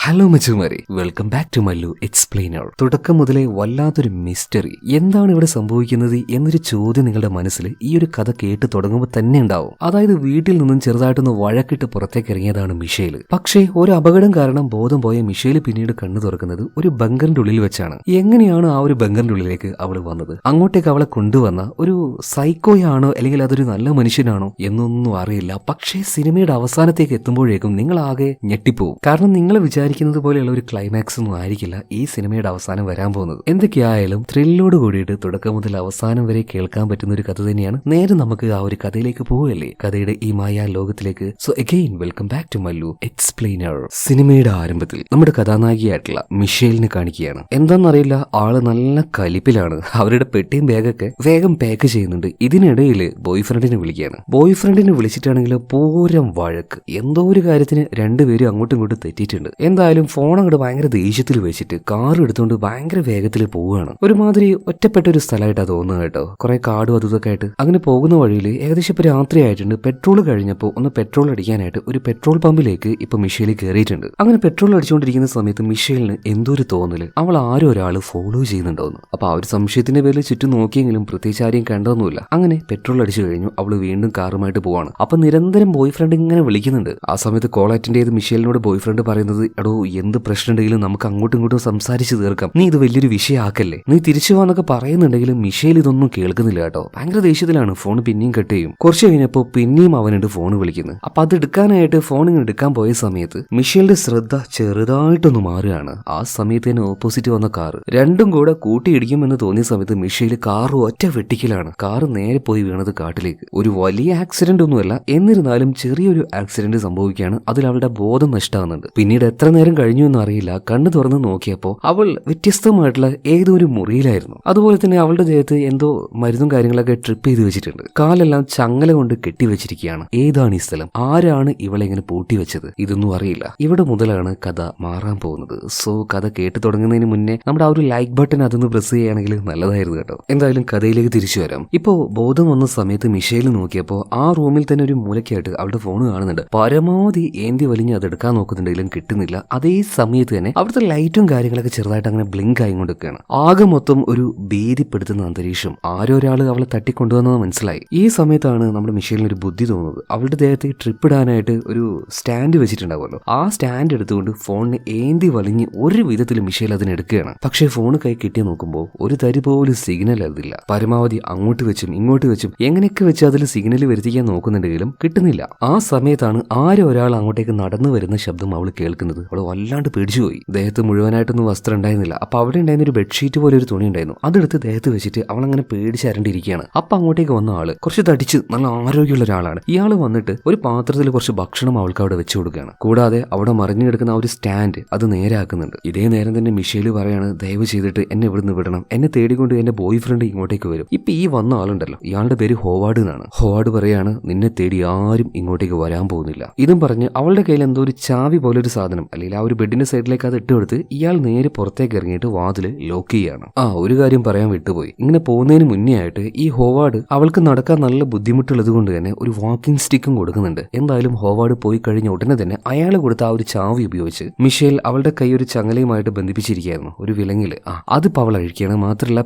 Hello മച്ചുമാരി, welcome back to Mallu explainer. തുടക്കം മുതലേ വല്ലാത്തൊരു മിസ്റ്ററി. എന്താണ് ഇവിടെ സംഭവിക്കുന്നത് എന്നൊരു ചോദ്യം നിങ്ങളുടെ മനസ്സിൽ ഈ ഒരു കഥ കേട്ട് തുടങ്ങുമ്പോൾ തന്നെ ഉണ്ടാവും. അതായത് വീട്ടിൽ നിന്നും ചെറുതായിട്ടൊന്ന് വഴക്കിട്ട് പുറത്തേക്ക് ഇറങ്ങിയതാണ് മിഷേൽ. പക്ഷേ ഒരു അപകടം കാരണം ബോധം പോയ മിഷേൽ പിന്നീട് കണ്ണു തുറക്കുന്നത് ഒരു ബങ്കറിന്റെ ഉള്ളിൽ വെച്ചാണ്. എങ്ങനെയാണ് ആ ഒരു ബങ്കറിന്റെ ഉള്ളിലേക്ക് അവൾ വന്നത്? അങ്ങോട്ടേക്ക് അവളെ കൊണ്ടുവന്ന ഒരു സൈക്കോയാണോ അല്ലെങ്കിൽ അതൊരു നല്ല മനുഷ്യനാണോ എന്നൊന്നും അറിയില്ല. പക്ഷേ സിനിമയുടെ അവസാനത്തേക്ക് എത്തുമ്പോഴേക്കും നിങ്ങൾ ആകെ ഞെട്ടിപ്പോവും. കാരണം നിങ്ങൾ വിചാരിക്കുന്നത് പോലെയുള്ള ഒരു ക്ലൈമാക്സ് ഒന്നും ആയിരിക്കില്ല ഈ സിനിമയുടെ അവസാനം വരാൻ പോകുന്നത്. എന്തൊക്കെയായാലും ത്രില്ലോട് കൂടിയിട്ട് തുടക്കം മുതൽ അവസാനം വരെ കേൾക്കാൻ പറ്റുന്ന ഒരു കഥ തന്നെയാണ്. നേരെ നമുക്ക് ആ ഒരു കഥയിലേക്ക് പോവുകയല്ലേ, കഥയുടെ ഈ മായാ ലോകത്തിലേക്ക്. So again welcome back to Mallu explainer. സിനിമയുടെ ആരംഭത്തിൽ നമ്മുടെ കഥാനായികയായിട്ടുള്ള മിഷേലിനെ കാണിക്കുകയാണ്. എന്താണെന്നറിയില്ല, ആള് നല്ല കലിപ്പിലാണ്. അവരുടെ പെട്ടിയും ബാഗൊക്കെ വേഗം പാക്ക് ചെയ്യുന്നുണ്ട്. ഇതിനിടയിൽ ബോയ് ഫ്രണ്ടിനെ വിളിക്കുകയാണ്. ബോയ് ഫ്രണ്ടിനെ വിളിച്ചിട്ടാണെങ്കിൽ പൂരം വഴക്ക്. എന്തോ ഒരു കാര്യത്തിന് രണ്ടുപേരും അങ്ങോട്ടും ഇങ്ങോട്ടും തെറ്റിയിട്ടുണ്ട്. എന്തായാലും ഫോൺ അങ്ങോട്ട് ഭയങ്കര ദേഷ്യത്തിൽ വെച്ചിട്ട് കാർ എടുത്തുകൊണ്ട് ഭയങ്കര വേഗത്തിൽ പോവുകയാണ്. ഒരുമാതിരി ഒറ്റപ്പെട്ട ഒരു സ്ഥലമായിട്ടാണ് തോന്നുന്നത് കേട്ടോ. കുറെ കാടും അതുതൊക്കെ ആയിട്ട് അങ്ങനെ പോകുന്ന വഴിയിൽ ഏകദേശം ഇപ്പൊ രാത്രി ആയിട്ടുണ്ട്. പെട്രോൾ കഴിഞ്ഞപ്പോൾ ഒന്ന് പെട്രോൾ അടിക്കാനായിട്ട് ഒരു പെട്രോൾ പമ്പിലേക്ക് ഇപ്പൊ മിഷേൽ കയറിയിട്ടുണ്ട്. അങ്ങനെ പെട്രോൾ അടിച്ചുകൊണ്ടിരിക്കുന്ന സമയത്ത് മിഷേലിന് എന്തോ ഒരു തോന്നല്, അവൾ ആരോ ഒരാൾ ഫോളോ ചെയ്യുന്നുണ്ടോന്ന്. അപ്പൊ ആ ഒരു സംശയത്തിന്റെ പേരിൽ ചുറ്റും നോക്കിയെങ്കിലും പ്രത്യേകിച്ച് ആരെയും കണ്ടൊന്നുമില്ല. അങ്ങനെ പെട്രോൾ അടിച്ചു കഴിഞ്ഞു. അവള് വീണ്ടും കാറുമായിട്ട് പോവാണ്. അപ്പൊ നിരന്തരം ബോയ് ഫ്രണ്ട് ഇങ്ങനെ വിളിക്കുന്നുണ്ട്. ആ സമയത്ത് കോൾ അറ്റൻഡ് ചെയ്ത് മിഷേലിനോട് ബോയ് ഫ്രണ്ട് പറയുന്നത്, എടോ എന്ത് പ്രശ്നം ഉണ്ടെങ്കിലും നമുക്ക് അങ്ങോട്ടും ഇങ്ങോട്ടും സംസാരിച്ച് തീർക്കാം, നീ ഇത് വലിയൊരു വിഷയമാക്കല്ലേ, നീ തിരിച്ചു പോവാന്നൊക്കെ പറയുന്നുണ്ടെങ്കിലും മിഷേൽ ഇതൊന്നും കേൾക്കുന്നില്ല കേട്ടോ. ഭയങ്കര ദേഷ്യത്തിലാണ്. ഫോൺ പിന്നെയും കട്ട് ചെയ്യും. കുറച്ച് കഴിഞ്ഞപ്പോ പിന്നെയും അവനുണ്ട് ഫോൺ വിളിക്കുന്നത്. അപ്പൊ അത് എടുക്കാനായിട്ട് ഫോൺ ഇങ്ങനെ എടുക്കാൻ പോയ സമയത്ത് മിഷേലിന്റെ ശ്രദ്ധ ചെറുതായിട്ടൊന്ന് മാറുകയാണ്. ആ സമയത്ത് തന്നെ ഓപ്പോസിറ്റ് വന്ന കാറ് രണ്ടും കൂടെ കൂട്ടിയിടിക്കുമെന്ന് തോന്നിയ സമയത്ത് മിഷേൽ കാറ് ഒറ്റ വെട്ടിക്കലാണ്. കാറ് നേരെ പോയി വീണത് കാട്ടിലേക്ക്. ഒരു വലിയ ആക്സിഡന്റ് ഒന്നുമല്ല, എന്നിരുന്നാലും ചെറിയൊരു ആക്സിഡന്റ് സംഭവിക്കുകയാണ്. അതിൽ അവളുടെ ബോധം നഷ്ടമാകുന്നുണ്ട്. പിന്നീട് എത്ര നേരം കഴിഞ്ഞു എന്ന് അറിയില്ല. കണ്ണു തുറന്ന് നോക്കിയപ്പോ അവൾ വ്യത്യസ്തമായിട്ടുള്ള ഏതോ ഒരു മുറിയിലായിരുന്നു. അതുപോലെ തന്നെ അവളുടെ ദേഹത്ത് എന്തോ മരുന്നും കാര്യങ്ങളൊക്കെ ട്രിപ്പ് ചെയ്ത് വെച്ചിട്ടുണ്ട്. കാലെല്ലാം ചങ്ങല കൊണ്ട് കെട്ടിവെച്ചിരിക്കുകയാണ്. ഏതാണ് ഈ സ്ഥലം? ആരാണ് ഇവളെ ഇങ്ങനെ പൂട്ടി വെച്ചത്? ഇതൊന്നും അറിയില്ല. ഇവിടെ മുതലാണ് കഥ മാറാൻ പോകുന്നത്. സോ കഥ കേട്ട് തുടങ്ങുന്നതിന് മുന്നേ നമ്മുടെ ആ ഒരു ലൈക്ക് ബട്ടൺ അതൊന്ന് പ്രസ് ചെയ്യുകയാണെങ്കിൽ നല്ലതായിരുന്നു കേട്ടോ. എന്തായാലും കഥയിലേക്ക് തിരിച്ചു വരാം. ഇപ്പോ ബോധം വന്ന സമയത്ത് മിഷേൽ നോക്കിയപ്പോ ആ റൂമിൽ തന്നെ ഒരു മൂലക്കായിട്ട് അവളുടെ ഫോൺ കാണുന്നുണ്ട്. പരമാവധി ഏന്തി വലിഞ്ഞ് അത് എടുക്കാൻ നോക്കുന്നുണ്ടെങ്കിലും കിട്ടുന്നില്ല. അതേ സമയത്ത് തന്നെ അവിടുത്തെ ലൈറ്റും കാര്യങ്ങളൊക്കെ ചെറുതായിട്ട് അങ്ങനെ ബ്ലിങ്ക് ആയിക്കൊണ്ടിരിക്കുകയാണ്. ആകെ മൊത്തം ഒരു ഭീതിപ്പെടുത്തുന്ന അന്തരീക്ഷം. ആരോ ഒരാൾ അവളെ തട്ടിക്കൊണ്ടുവന്നത് മനസ്സിലായി. ഈ സമയത്താണ് നമ്മുടെ മിഷേലിന് ഒരു ബുദ്ധി തോന്നുന്നത്. അവളുടെ ദേഹത്ത് ട്രിപ്പ് ഇടാനായിട്ട് ഒരു സ്റ്റാൻഡ് വെച്ചിട്ടുണ്ടാവുമല്ലോ, ആ സ്റ്റാൻഡ് എടുത്തുകൊണ്ട് ഫോണിന് ഏന്തി വലിഞ്ഞ് ഒരു വിധത്തിൽ മിഷേൽ അതിനെടുക്കുകയാണ്. പക്ഷേ ഫോൺ കൈ കിട്ടി നോക്കുമ്പോൾ ഒരു തരി പോലും സിഗ്നൽ അതില്ല. പരമാവധി അങ്ങോട്ട് വെച്ചും ഇങ്ങോട്ട് വെച്ചും എങ്ങനെയൊക്കെ വെച്ച് അതിൽ സിഗ്നൽ വരുത്തിക്കാൻ നോക്കുന്നുണ്ടെങ്കിലും കിട്ടുന്നില്ല. ആ സമയത്താണ് ആരോ ഒരാൾ അങ്ങോട്ടേക്ക് നടന്നു വരുന്ന ശബ്ദം അവൾ കേൾക്കുന്നത്. അവൾ വല്ലാണ്ട് പേടിച്ചുപോയി. ദേഹത്ത് മുഴുവനായിട്ടൊന്നും വസ്ത്രം ഉണ്ടായിരുന്നില്ല. അപ്പൊ അവിടെ ഉണ്ടായിരുന്ന ഒരു ബെഡ്ഷീറ്റ് പോലെ ഒരു തുണി ഉണ്ടായിരുന്നു. അതെടുത്ത് ദേഹത്ത് വെച്ചിട്ട് അവൾ അങ്ങനെ പേടിച്ചരണ്ടിരിക്കുകയാണ്. അപ്പൊ അങ്ങോട്ടേക്ക് വന്ന ആള് കുറച്ച് തടിച്ച് നല്ല ആരോഗ്യമുള്ള ഒരാളാണ്. ഇയാൾ വന്നിട്ട് ഒരു പാത്രത്തിൽ കുറച്ച് ഭക്ഷണം അവൾക്ക് അവിടെ വെച്ചു കൊടുക്കുകയാണ്. കൂടാതെ അവിടെ മറിഞ്ഞു കിടക്കുന്ന ആ ഒരു സ്റ്റാൻഡ് അത് നേരാക്കുന്നുണ്ട്. ഇതേ നേരം തന്നെ മിഷേൽ പറയാണ്, ദയവ് ചെയ്തിട്ട് എന്നെ ഇവിടുന്ന് വിടണം, എന്നെ തേടിക്കൊണ്ട് എന്റെ ബോയ് ഫ്രണ്ട് ഇങ്ങോട്ടേക്ക് വരും. ഇപ്പൊ ഈ വന്ന ആളുണ്ടല്ലോ, ഇയാളുടെ പേര് ഹോവാർഡ് എന്നാണ്. ഹോവാർഡ് പറയാണ്, നിന്നെ തേടി ആരും ഇങ്ങോട്ടേക്ക് വരാൻ പോകുന്നില്ല. ഇതും പറഞ്ഞ് അവളുടെ കയ്യിൽ എന്തോ ഒരു ചാവി പോലെ ഒരു സാധനം, അല്ലെങ്കിൽ ആ ഒരു ബെഡിന്റെ സൈഡിലേക്ക് അത് ഇട്ടുകൊടുത്ത് ഇയാൾ നേരെ പുറത്തേക്ക് ഇറങ്ങിയിട്ട് വാതില് ലോക്ക് ചെയ്യാണ്. ഒരു കാര്യം പറയാൻ വിട്ടുപോയി. ഇങ്ങനെ പോകുന്നതിന് മുന്നേ ആയിട്ട് ഈ ഹോവാർഡ് അവൾക്ക് നടക്കാൻ നല്ല ബുദ്ധിമുട്ടുള്ളത് കൊണ്ട് തന്നെ ഒരു വാക്കിംഗ് സ്റ്റിക്കും കൊടുക്കുന്നുണ്ട്. എന്തായാലും ഹോവാർഡ് പോയി കഴിഞ്ഞ ഉടനെ തന്നെ അയാൾ കൊടുത്ത ആ ഒരു ചാവി ഉപയോഗിച്ച് മിഷേൽ അവളുടെ കൈ ഒരു ചങ്ങലയുമായിട്ട് ബന്ധിപ്പിച്ചിരിക്കുകയായിരുന്നു, ഒരു വിലങ്ങില്. അതിപ്പോ അവൾ അഴിക്കുകയാണ്. മാത്രമല്ല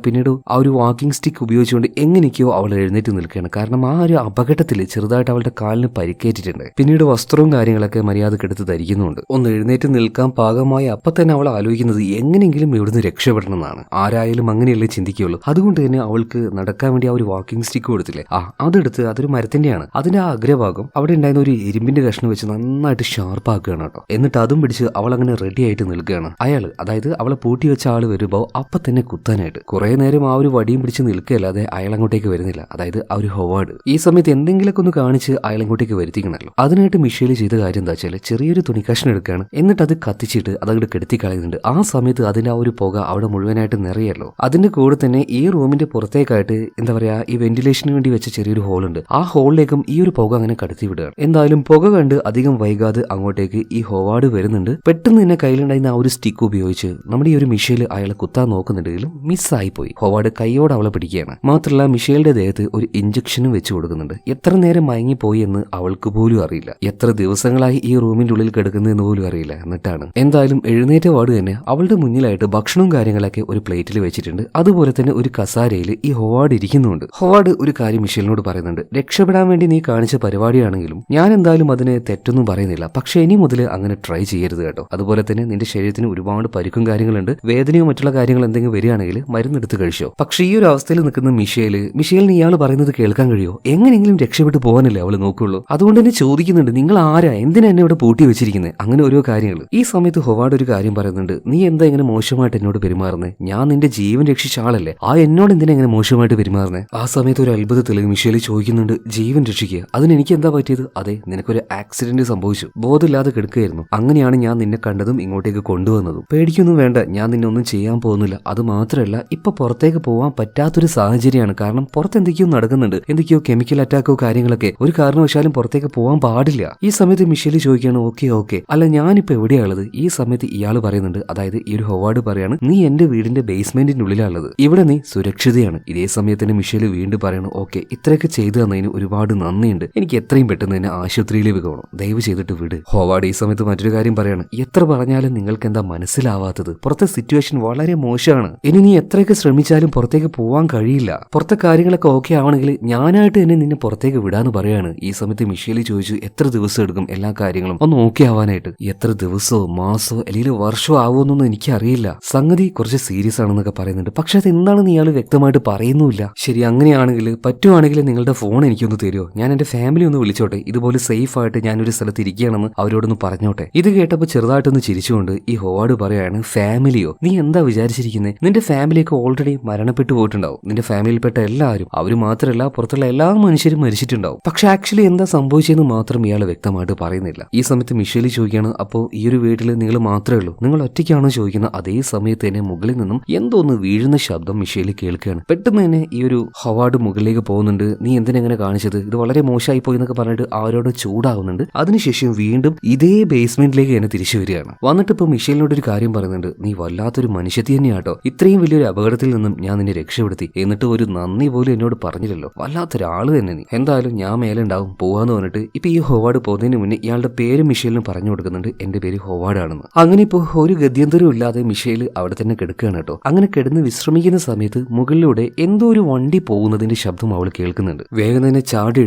പിന്നീട് ആ ഒരു വാക്കിംഗ് സ്റ്റിക്ക് ഉപയോഗിച്ചുകൊണ്ട് എങ്ങനെയൊക്കെയോ അവൾ എഴുന്നേറ്റ് നിൽക്കുകയാണ്. കാരണം ആ ഒരു അപകടത്തിൽ ചെറുതായിട്ട് അവളുടെ കാലിന് പരിക്കേറ്റിട്ടുണ്ട്. പിന്നീട് വസ്ത്രവും കാര്യങ്ങളൊക്കെ മര്യാദക്കെടുത്ത് ധരിക്കുന്നുണ്ട്. ഒന്ന് എഴുന്നേറ്റ് നിൽക്കാൻ പാകമായി അപ്പൊ തന്നെ അവൾ ആലോചിക്കുന്നത് എങ്ങനെയെങ്കിലും ഇവിടുന്ന് രക്ഷപ്പെടണം എന്നാണ്. ആരായാലും അങ്ങനെയല്ലേ ചിന്തിക്കുള്ളൂ. അതുകൊണ്ട് തന്നെ അവൾക്ക് നടക്കാൻ വേണ്ടി ആ ഒരു വാക്കിംഗ് സ്റ്റിക്ക് കൊടുത്തില്ലേ, അതെടുത്ത് അതൊരു മരത്തിന്റെയാണ്. അതിന്റെ ആ അഗ്രഭാഗം അവിടെ ഉണ്ടായിരുന്ന ഒരു ഇരുമ്പിന്റെ കഷ്ണം വെച്ച് നന്നായിട്ട് ഷാർപ്പാക്കുകയാണ് കേട്ടോ. എന്നിട്ട് അതും പിടിച്ച് അവൾ അങ്ങനെ റെഡി ആയിട്ട് നിൽക്കുകയാണ്. അയാള്, അതായത് അവളെ പൂട്ടി വെച്ച ആള് വരുമ്പോ അപ്പൊ തന്നെ കുത്താനായിട്ട് കുറെ നേരം ആ ഒരു വടിയും പിടിച്ച് നിൽക്കുകയല്ലാതെ അയാൾ അങ്ങോട്ടേക്ക് വരുന്നില്ല. അതായത് ആ ഒരു ഹോവാർഡ് ഈ സമയത്ത് എന്തെങ്കിലുമൊക്കെ ഒന്ന് കാണിച്ച് അയാൾ അങ്ങോട്ടേക്ക് വരുത്തിക്കണല്ലോ. അതിനായിട്ട് മിഷേൽ ചെയ്ത കാര്യം എന്താ വെച്ചാൽ ചെറിയൊരു തുണിക്കഷ്ണം എടുക്കുകയാണ്. എന്നിട്ട് അത് കത്തിച്ചിട്ട് അതങ്ങോട്ട് കെടുത്തി കളയുന്നുണ്ട്. ആ സമയത്ത് അതിന്റെ ആ ഒരു പുക അവിടെ മുഴുവനായിട്ട് നിറയല്ലോ. അതിന്റെ കൂടെ തന്നെ ഈ റൂമിന്റെ പുറത്തേക്കായിട്ട് എന്താ പറയാ, ഈ വെന്റിലേഷന് വേണ്ടി വെച്ച ചെറിയൊരു ഹോൾ ഉണ്ട്. ആ ഹോളിലേക്കും ഈ ഒരു പുക അങ്ങനെ കടത്തി വിടുകയാണ്. എന്തായാലും പുക കണ്ട് അധികം വൈകാതെ അങ്ങോട്ടേക്ക് ഈ ഹോവാർഡ് വരുന്നുണ്ട്. പെട്ടെന്ന് തന്നെ കയ്യിലുണ്ടായിരുന്ന ആ ഒരു സ്റ്റിക്ക് ഉപയോഗിച്ച് നമ്മുടെ ഈ ഒരു മിഷേൽ അയാളെ കുത്താൻ നോക്കുന്നുണ്ടെങ്കിലും മിസ്സായി പോയി. ഹോവാർഡ് കൈയോടെ അവളെ പിടിക്കുകയാണ്. മാത്രമല്ല മിഷേലിന്റെ ദേഹത്ത് ഒരു ഇഞ്ചക്ഷനും വെച്ച് കൊടുക്കുന്നുണ്ട്. എത്ര നേരം മയങ്ങിപ്പോയി എന്ന് അവൾക്ക് പോലും അറിയില്ല. എത്ര ദിവസങ്ങളായി ഈ റൂമിന്റെ ഉള്ളിൽ കിടക്കുന്നു എന്ന് പോലും അറിയില്ല. പറഞ്ഞിട്ടാണ്. എന്തായാലും എഴുന്നേറ്റ പാട് തന്നെ അവളുടെ മുന്നിലായിട്ട് ഭക്ഷണവും കാര്യങ്ങളൊക്കെ ഒരു പ്ലേറ്റിൽ വെച്ചിട്ടുണ്ട്. അതുപോലെ തന്നെ ഒരു കസാരയിൽ ഈ ഹൊവാർഡ് ഇരിക്കുന്നുണ്ട്. ഹൊവാർഡ് ഒരു കാര്യം മിഷേലിനോട് പറയുന്നുണ്ട്, രക്ഷപ്പെടാൻ വേണ്ടി നീ കാണിച്ച പരിപാടിയാണെങ്കിലും ഞാൻ എന്തായാലും അതിന് തെറ്റൊന്നും പറയുന്നില്ല, പക്ഷെ ഇനി മുതൽ അങ്ങനെ ട്രൈ ചെയ്യരുത് കേട്ടോ. അതുപോലെ തന്നെ നിന്റെ ശരീരത്തിന് ഒരുപാട് പരിക്കും കാര്യങ്ങളുണ്ട്, വേദനയോ മറ്റുള്ള കാര്യങ്ങൾ എന്തെങ്കിലും വരികയാണെങ്കിൽ മരുന്നെടുത്ത് കഴിച്ചോ. പക്ഷെ ഈ ഒരു അവസ്ഥയിൽ നിൽക്കുന്ന മിഷേലിന് ഇയാൾ പറയുന്നത് കേൾക്കാൻ കഴിയോ? എങ്ങനെയെങ്കിലും രക്ഷപ്പെട്ടു പോകാനല്ലേ അവള് നോക്കുള്ളൂ. അതുകൊണ്ട് തന്നെ ചോദിക്കുന്നുണ്ട്, നിങ്ങൾ ആരാ, എന്തിനാ എന്നെ ഇവിടെ പൂട്ടി വെച്ചിരിക്കുന്നത്, അങ്ങനെ ഓരോ കാര്യങ്ങൾ. ഈ സമയത്ത് ഹൊവാർഡ് ഒരു കാര്യം പറയുന്നുണ്ട്, നീ എന്താ ഇങ്ങനെ മോശമായിട്ട് എന്നോട് പെരുമാറുന്നത്? ഞാൻ നിന്റെ ജീവൻ രക്ഷിച്ച ആളല്ലേ, എന്നോട് എന്തിനാ ഇങ്ങനെ മോശമായിട്ട് പെരുമാറുന്നത്? ആ സമയത്ത് ഒരു അത്ഭുതത്തിൽ മിഷേലി ചോദിക്കുന്നുണ്ട്, ജീവൻ രക്ഷിക്കുക, അതിന് എനിക്ക് എന്താ പറ്റിയത്? അതെ, നിനക്കൊരു ആക്സിഡന്റ് സംഭവിച്ചു, ബോധമില്ലാതെ കിടക്കുകയായിരുന്നു, അങ്ങനെയാണ് ഞാൻ നിന്നെ കണ്ടതും ഇങ്ങോട്ടേക്ക് കൊണ്ടുവന്നതും. പേടിക്കൊന്നും വേണ്ട, ഞാൻ നിന്നെ ഒന്നും ചെയ്യാൻ പോകുന്നില്ല. അത് മാത്രമല്ല, ഇപ്പൊ പുറത്തേക്ക് പോകാൻ പറ്റാത്തൊരു സാഹചര്യമാണ്, കാരണം പുറത്ത് എന്തൊക്കെയോ നടക്കുന്നുണ്ട്, എന്തൊക്കെയോ കെമിക്കൽ അറ്റാക്കോ കാര്യങ്ങളൊക്കെ, ഒരു കാരണവശാലും പുറത്തേക്ക് പോകാൻ പാടില്ല. ഈ സമയത്ത് മിഷേലി ചോദിക്കുകയാണ്, ഓക്കെ അല്ല ഞാനിപ്പോ എവിടെയാണുള്ളത്? ഈ സമയത്ത് ഇയാൾ പറയുന്നുണ്ട്, അതായത് ഈ ഒരു ഹൊവാർഡ് പറയാണ്, നീ എന്റെ വീടിന്റെ ബേസ്മെന്റിന്റെ ഉള്ളിലാണുള്ളത്, ഇവിടെ നീ സുരക്ഷിതയാണ്. ഇതേ സമയത്ത് തന്നെ മിഷേലി വീണ്ടും പറയണം, ഓക്കെ ഇത്രയൊക്കെ ചെയ്തു തന്നതിന് ഒരുപാട് നന്ദിയുണ്ട്, എനിക്ക് എത്രയും പെട്ടെന്ന് തന്നെ ആശുപത്രിയിലേക്ക് പോകണം, ദയവ് ചെയ്തിട്ട് വിട്. ഹൊവാർഡ് ഈ സമയത്ത് മറ്റൊരു കാര്യം പറയാണ്, എത്ര പറഞ്ഞാലും നിങ്ങൾക്ക് എന്താ മനസ്സിലാവാത്തത്? പുറത്തെ സിറ്റുവേഷൻ വളരെ മോശമാണ്, ഇനി നീ എത്രയൊക്കെ ശ്രമിച്ചാലും പുറത്തേക്ക് പോവാൻ കഴിയില്ല. പുറത്തെ കാര്യങ്ങളൊക്കെ ഓക്കെ ആവണമെങ്കിൽ ഞാനായിട്ട് തന്നെ നിന്നെ പുറത്തേക്ക് വിടാന്ന് പറയാണ്. ഈ സമയത്ത് മിഷേലി ചോദിച്ചു, എത്ര ദിവസം എടുക്കും എല്ലാ കാര്യങ്ങളും ഒന്ന് ഓക്കെ ആവാനായിട്ട്? എത്ര ദിവസമോ മാസമോ അല്ലെങ്കിൽ വർഷമോ ആവുമെന്നൊന്നും എനിക്കറിയില്ല, സംഗതി കുറച്ച് സീരിയസ് ആണെന്നൊക്കെ പറയുന്നുണ്ട്. പക്ഷെ അത് എന്താണെന്ന് ഇയാൾ വ്യക്തമായിട്ട് പറയുന്നുമില്ല. ശരി, അങ്ങനെയാണെങ്കിൽ പറ്റുവാണെങ്കിൽ നിങ്ങളുടെ ഫോൺ എനിക്കൊന്ന് തരുമോ, ഞാൻ എന്റെ ഫാമിലി ഒന്ന് വിളിച്ചോട്ടെ, ഇതുപോലെ സേഫ് ആയിട്ട് ഞാനൊരു സ്ഥലത്ത് ഇരിക്കുകയാണെന്ന് അവരോടൊന്ന് പറഞ്ഞോട്ടെ. ഇത് കേട്ടപ്പോൾ ചെറുതായിട്ടൊന്ന് ചിരിച്ചുകൊണ്ട് ഈ ഹൊവാർഡ് പറയാണ്, ഫാമിലിയോ? നീ എന്താ വിചാരിച്ചിരിക്കുന്നത്? നിന്റെ ഫാമിലിയൊക്കെ ഓൾറെഡി മരണപ്പെട്ടു പോയിട്ടുണ്ടാവും, നിന്റെ ഫാമിലിയിൽപ്പെട്ട എല്ലാവരും, അവർ മാത്രമല്ല പുറത്തുള്ള എല്ലാ മനുഷ്യരും മരിച്ചിട്ടുണ്ടാവും. പക്ഷെ ആക്ച്വലി എന്താ സംഭവിച്ചതെന്ന് മാത്രം ഇയാൾ വ്യക്തമായിട്ട് പറയുന്നില്ല. ഈ സമയത്ത് മിഷേലി ചോദിക്കുകയാണ്, അപ്പോൾ ഈ ഒരു വീട്ടിൽ നിങ്ങൾ മാത്രമേ ഉള്ളൂ, നിങ്ങൾ ഒറ്റയ്ക്കാണോ ചോദിക്കുന്നത്? അതേ സമയത്ത് തന്നെ മുകളിൽ നിന്നും എന്തോന്ന് വീഴുന്ന ശബ്ദം മിഷേലി കേൾക്കുകയാണ്. പെട്ടെന്ന് തന്നെ ഈ ഒരു ഹൊവാർഡ് മുകളിലേക്ക് പോകുന്നുണ്ട്. നീ എന്തിനെങ്ങനെ കാണിച്ചത്, ഇത് വളരെ മോശമായി പോയി എന്നൊക്കെ പറഞ്ഞിട്ട് അവരോട് ചൂടാവുന്നുണ്ട്. അതിനുശേഷം വീണ്ടും ഇതേ ബേസ്മെന്റിലേക്ക് തന്നെ തിരിച്ചു വരികയാണ്. വന്നിട്ട് ഇപ്പോൾ മിഷേലിനോട് ഒരു കാര്യം പറയുന്നുണ്ട്, നീ വല്ലാത്തൊരു മനുഷ്യത്തി തന്നെയാട്ടോ, ഇത്രയും വലിയൊരു അപകടത്തിൽ നിന്നും ഞാൻ നിന്നെ രക്ഷപ്പെടുത്തി, എന്നിട്ട് ഒരു നന്ദി പോലും എന്നോട് പറഞ്ഞില്ലല്ലോ, വല്ലാത്തൊരാള് തന്നെ നീ. എന്തായാലും ഞാൻ മേലെ ഉണ്ടാവും, പോവാന്ന് പറഞ്ഞിട്ട് ഇപ്പൊ ഈ ഹൊവാർഡ് പോകുന്നതിന് മുന്നേ ഇയാളുടെ പേര് മിഷേലിന് പറഞ്ഞു കൊടുക്കുന്നുണ്ട്, എന്റെ പേര് ഹൊവാർഡ് ആണെന്ന്. അങ്ങനെ ഇപ്പോൾ ഒരു ഗത്യന്തരം ഇല്ലാതെ മിഷേൽ അവിടെ തന്നെ കിടക്കുകയാണ് കേട്ടോ. അങ്ങനെ കിടന്ന് വിശ്രമിക്കുന്ന സമയത്ത് മുകളിലൂടെ എന്തോ ഒരു വണ്ടി പോകുന്നതിന്റെ ശബ്ദം അവൾ കേൾക്കുന്നുണ്ട്. വേഗം തന്നെ ചാടി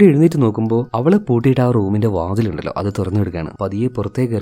എഴുന്നേറ്റ് നോക്കുമ്പോൾ അവളെ പൂട്ടിയിട്ട് ആ റൂമിന്റെ വാതിലുണ്ടല്ലോ അത് തുറന്നെടുക്കുകയാണ്. പതിയെ പുറത്തേക്ക്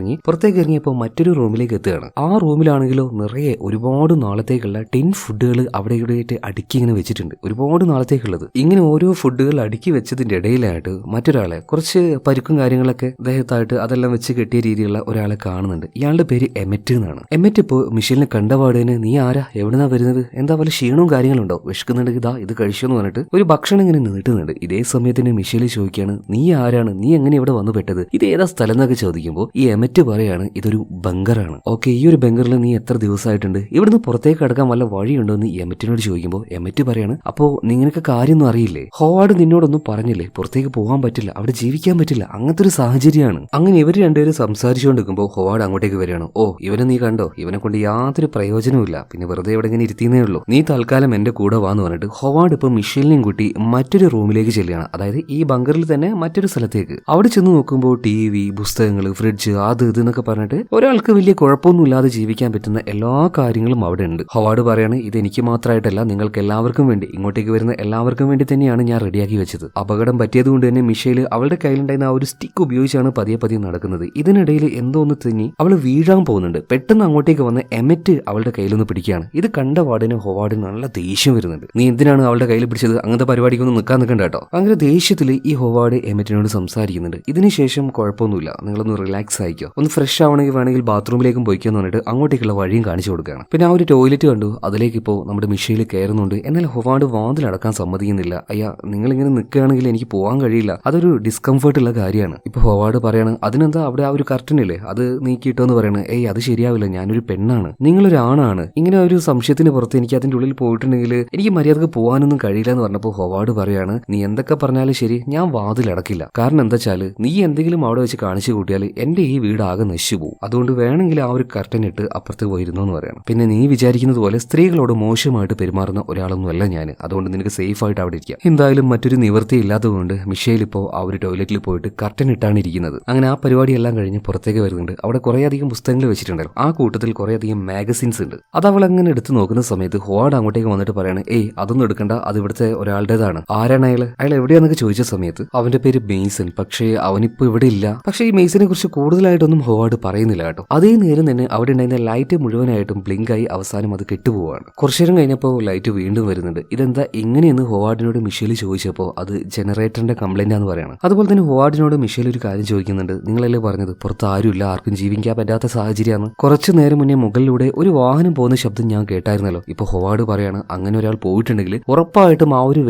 ഇറങ്ങിയപ്പോൾ മറ്റൊരു റൂമിലേക്ക് എത്തുകയാണ്. ആ റൂമിലാണെങ്കിലോ നിറയെ ഒരുപാട് നാളത്തേക്കുള്ള ടിൻ ഫുഡുകൾ അവിടെ ഇവിടെയായിട്ട് അടുക്കി ഇങ്ങനെ വെച്ചിട്ടുണ്ട്, ഒരുപാട് നാളത്തേക്കുള്ളത്. ഇങ്ങനെ ഓരോ ഫുഡുകൾ അടുക്കി വെച്ചതിന്റെ ഇടയിലായിട്ട് മറ്റൊരാളെ, കുറച്ച് പരുക്കും കാര്യങ്ങളൊക്കെ ദേഹത്തായിട്ട് അതെല്ലാം വെച്ച് കെട്ടിയ രീതിയിലുള്ള ഒരാളെ കാണുന്നുണ്ട്. ഇയാളുടെ പേര് എമറ്റ് എന്നാണ്. എമറ്റ് ഇപ്പോൾ മിഷേലിനെ കണ്ടപാടിന്, നീ ആരാ, എവിടുന്നാ വരുന്നത്, എന്താ വല്ല ക്ഷീണവും കാര്യങ്ങളുണ്ടോ, വിശക്കുന്നുണ്ടെങ്കിൽ ഇതാ ഇത് കഴിച്ചെന്ന് പറഞ്ഞിട്ട് ഒരു ഭക്ഷണം ഇങ്ങനെ നീട്ടുന്നുണ്ട്. ഇതേ സമയത്തിന് മിഷേൽ ചോദിക്കുകയാണ്, നീ ആരാണ്, നീ എങ്ങനെ ഇവിടെ വന്നു പെട്ടത്, ഇത് ഏതാ സ്ഥലം എന്നൊക്കെ ചോദിക്കുമ്പോൾ ഈ എമറ്റ് പറയാണ്, ഇതൊരു ബങ്കറാണ്. ഓക്കെ, ഈ ഒരു ബങ്കറിൽ നീ എത്ര ദിവസമായിട്ടുണ്ട്, ഇവിടുന്ന് പുറത്തേക്ക് കടക്കാൻ വല്ല വഴിയുണ്ടോ എന്ന് എമറ്റിനോട് ചോദിക്കുമ്പോൾ എമറ്റ് പറയാണ്, അപ്പോ നിങ്ങൾക്ക് കാര്യമൊന്നും അറിയില്ലേ, ഹൊവാർഡ് നിന്നോടൊന്നും പറഞ്ഞില്ലേ പുറത്തേക്ക് പോകാൻ പറ്റില്ല, അവിടെ ജീവിക്കാൻ പറ്റില്ല, അങ്ങനത്തെ ഒരു സാഹചര്യമാണ്. അങ്ങനെ ഇവർ രണ്ടുപേരും സംസാരിച്ചുകൊണ്ടിരിക്കുമ്പോൾ ഹൊവാർഡ് അങ്ങോട്ടേക്ക് വരികയാണ്. ഓ, ഇവനെ നീ കണ്ടോ, ഇവനെ കൊണ്ട് യാതൊരു പ്രയോജനവുമില്ല, പിന്നെ വെറുതെ ഇവിടെ ഇങ്ങനെ ഇരുത്തിയേ ഉള്ളൂ, നീ തൽക്കാലം എന്റെ കൂടെ വാന്ന് പറഞ്ഞിട്ട് ഹൊവാർഡ് ഇപ്പൊ മിഷേലിനെയും കൂട്ടി മറ്റൊരു റൂമിലേക്ക് ചെല്ലുകയാണ്. അതായത് ഈ ബങ്കറിൽ തന്നെ മറ്റൊരു സ്ഥലത്തേക്ക്. അവിടെ ചെന്ന് നോക്കുമ്പോൾ TV, പുസ്തകങ്ങൾ, ഫ്രിഡ്ജ്, അത് ഇത് എന്നൊക്കെ പറഞ്ഞിട്ട് ഒരാൾക്ക് വലിയ കുഴപ്പമൊന്നുമില്ലാതെ ജീവിക്കാൻ പറ്റുന്ന എല്ലാ കാര്യങ്ങളും അവിടെ ഉണ്ട്. ഹൊവാർഡ് പറയാണ്, ഇത് എനിക്ക് മാത്രമായിട്ടല്ല, നിങ്ങൾക്ക് എല്ലാവർക്കും വേണ്ടി, ഇങ്ങോട്ടേക്ക് വരുന്ന എല്ലാവർക്കും വേണ്ടി തന്നെയാണ് ഞാൻ റെഡിയാക്കി വെച്ചത്. അപകടം പറ്റിയതുകൊണ്ട് തന്നെ മിഷേൽ അവളുടെ കയ്യിലുണ്ടായിരുന്ന ആ ഒരു സ്റ്റിക്ക് ഉപയോഗിച്ചാണ് പതിയെ നടക്കുന്നത്. ഇതിനിടയിൽ എന്തോ ഒന്ന് തെന്നി അവൾ വീഴാൻ പോകുന്നുണ്ട്. പെട്ടെന്ന് അങ്ങോട്ടേക്ക് വന്ന് എമറ്റ് അവളുടെ കയ്യിലൊന്ന് പിടിക്കുകയാണ്. ഇത് കണ്ട വാർഡിന് ഹൊവാർഡിന് നല്ല ദേഷ്യം വരുന്നുണ്ട്. നീ എന്തിനാണ് അവളുടെ കയ്യിൽ പിടിച്ചത്, അങ്ങനത്തെ പരിപാടിക്കൊന്നും നിൽക്കാൻ നിൽക്കണ്ട കേട്ടോ. അങ്ങനെ ദേഷ്യത്തിൽ ഈ ഹൊവാർഡ് എമറ്റിനോട് സംസാരിക്കുന്നുണ്ട്. ഇതിനുശേഷം കുഴപ്പമൊന്നുമില്ല, നിങ്ങളൊന്ന് റിലാക്സ് ആയിക്കോ, ഒന്ന് ഫ്രഷ് ആവണമെങ്കിൽ വേണമെങ്കിൽ ബാത്റൂമിലേക്കും പോയിക്കോന്ന് പറഞ്ഞിട്ട് അങ്ങോട്ടേക്കുള്ള വഴിയും കാണിച്ചു കൊടുക്കുകയാണ്. പിന്നെ ആ ഒരു ടോയ്ലറ്റ് കണ്ടു, അതിലേക്ക് ഇപ്പോൾ നമ്മുടെ മിഷേൽ കയറുന്നുണ്ട്. എന്നാൽ ഹൊവാർഡ് വാതിലടക്കാൻ സമ്മതിക്കുന്നില്ല. അയ്യാ, നിങ്ങളിങ്ങനെ നിൽക്കുകയാണെങ്കിൽ എനിക്ക് പോകാൻ കഴിയില്ല, അതൊരു ഡിസ്കംഫർട്ട് ഉള്ള കാര്യമാണ്. ഇപ്പൊ ഹൊവാർഡ് പറയാണ്, അതിനെന്താ അവിടെ ആ ഒരു കർട്ടൻ ഇല്ലേ അത് നീക്കിയിട്ടോന്ന് പറയണേ. ഏയ്, അത് ശരിയാവില്ല, ഞാനൊരു പെണ്ണാണ്, നിങ്ങളൊരു ആണാണ്, ഇങ്ങനെ ഒരു സംശയത്തിന് പുറത്ത് എനിക്ക് അതിന്റെ ഉള്ളിൽ പോയിട്ടുണ്ടെങ്കിൽ എനിക്ക് മര്യാദക്ക് പോകാനൊന്നും കഴിയില്ല എന്ന് പറഞ്ഞപ്പോൾ ഹൊവാർഡ് പറയാണ്, നീ എന്തൊക്കെ പറഞ്ഞാലും ശരി, ഞാൻ വാതിലടക്കില്ല. കാരണം എന്താ വെച്ചാൽ നീ എന്തെങ്കിലും അവിടെ വെച്ച് കാണിച്ചു കൂട്ടിയാൽ എന്റെ ഈ വീട് ആകെ നശിച്ചു പോകും, അതുകൊണ്ട് വേണമെങ്കിൽ ആ ഒരു കർട്ടൻ ഇട്ട് അപ്പുറത്ത് പോയിരുന്നു എന്ന് പറയണം. പിന്നെ നീ വിചാരിക്കുന്നത് പോലെ സ്ത്രീകളോട് മോശമായിട്ട് പെരുമാറുന്ന ഒരാളൊന്നുമല്ല ഞാൻ, അതുകൊണ്ട് നിനക്ക് സേഫ് ആയിട്ട് അവിടെ ഇരിക്കാം. എന്തായാലും മറ്റൊരു നിവൃത്തി ഇല്ലാത്തതുകൊണ്ട് മിഷേൽ ഇപ്പോൾ ആ ഒരു ടോയ്ലറ്റിൽ പോയിട്ട് കർട്ടൻ ഇട്ടാണ് ഇരിക്കുന്നത്. അങ്ങനെ ആ പരിപാടിയെല്ലാം കഴിഞ്ഞ് പുറത്ത് പുറത്തേക്ക് വരുന്നുണ്ട്. അവിടെ കുറേയധികം പുസ്തകങ്ങൾ വെച്ചിട്ടുണ്ടല്ലോ. ആ കൂട്ടത്തിൽ കുറേയധികം മാഗസിൻസ് ഉണ്ട്. അത് അവൾ അങ്ങനെ എടുത്ത് നോക്കുന്ന സമയത്ത് ഹോവാർഡ് അങ്ങോട്ടേക്ക് വന്നിട്ട് പറയാണ്, ഏയ് അതൊന്നും എടുക്കണ്ട, അത് ഇവിടുത്തെ ഒരാളുടേതാണ്. ആരാണ് അയാൾ എവിടെയാന്നൊക്കെ ചോദിച്ച സമയത്ത് അവന്റെ പേര് മെയ്സൺ, പക്ഷേ അവനിപ്പോ ഇവിടെ ഇല്ല. പക്ഷേ ഈ മെയ്സനെ കുറിച്ച് കൂടുതലായിട്ടൊന്നും ഹോവാർഡ് പറയുന്നില്ല കേട്ടോ. അതേ നേരം തന്നെ അവിടെ ഉണ്ടായിരുന്ന ലൈറ്റ് മുഴുവനായിട്ടും ബ്ലിങ്ക് ആയി അവസാനം അത് കെട്ടുപോവാണ്. കുറച്ചു നേരം കഴിഞ്ഞപ്പോൾ ലൈറ്റ് വീണ്ടും വരുന്നുണ്ട്. ഇതെന്താ എങ്ങനെയെന്ന് ഹോവാർഡിനോട് മിഷേൽ ചോദിച്ചപ്പോൾ അത് ജനറേറ്ററിന്റെ കംപ്ലൈന്റ് ആണെന്ന് പറയാണ്. അതുപോലെ തന്നെ ഹോവാർഡിനോട് മിഷേൽ ഒരു കാര്യം ചോദിക്കുന്നുണ്ട്, നിങ്ങളല്ലേ പറഞ്ഞത് പുറത്ത് ആരുമില്ല, ആർക്കും ജീവിക്കാൻ പറ്റാത്ത സാഹചര്യമാണ്. കുറച്ചു നേരം മുന്നേ മുകളിലൂടെ ഒരു വാഹനം പോകുന്ന ശബ്ദം ഞാൻ കേട്ടായിരുന്നല്ലോ. ഇപ്പൊ ഹോവാർഡ് പറയാണ്, അങ്ങനെ ഒരാൾ പോയിട്ടുണ്ടെങ്കിൽ ഉറപ്പായിട്ടും ആ ഒരു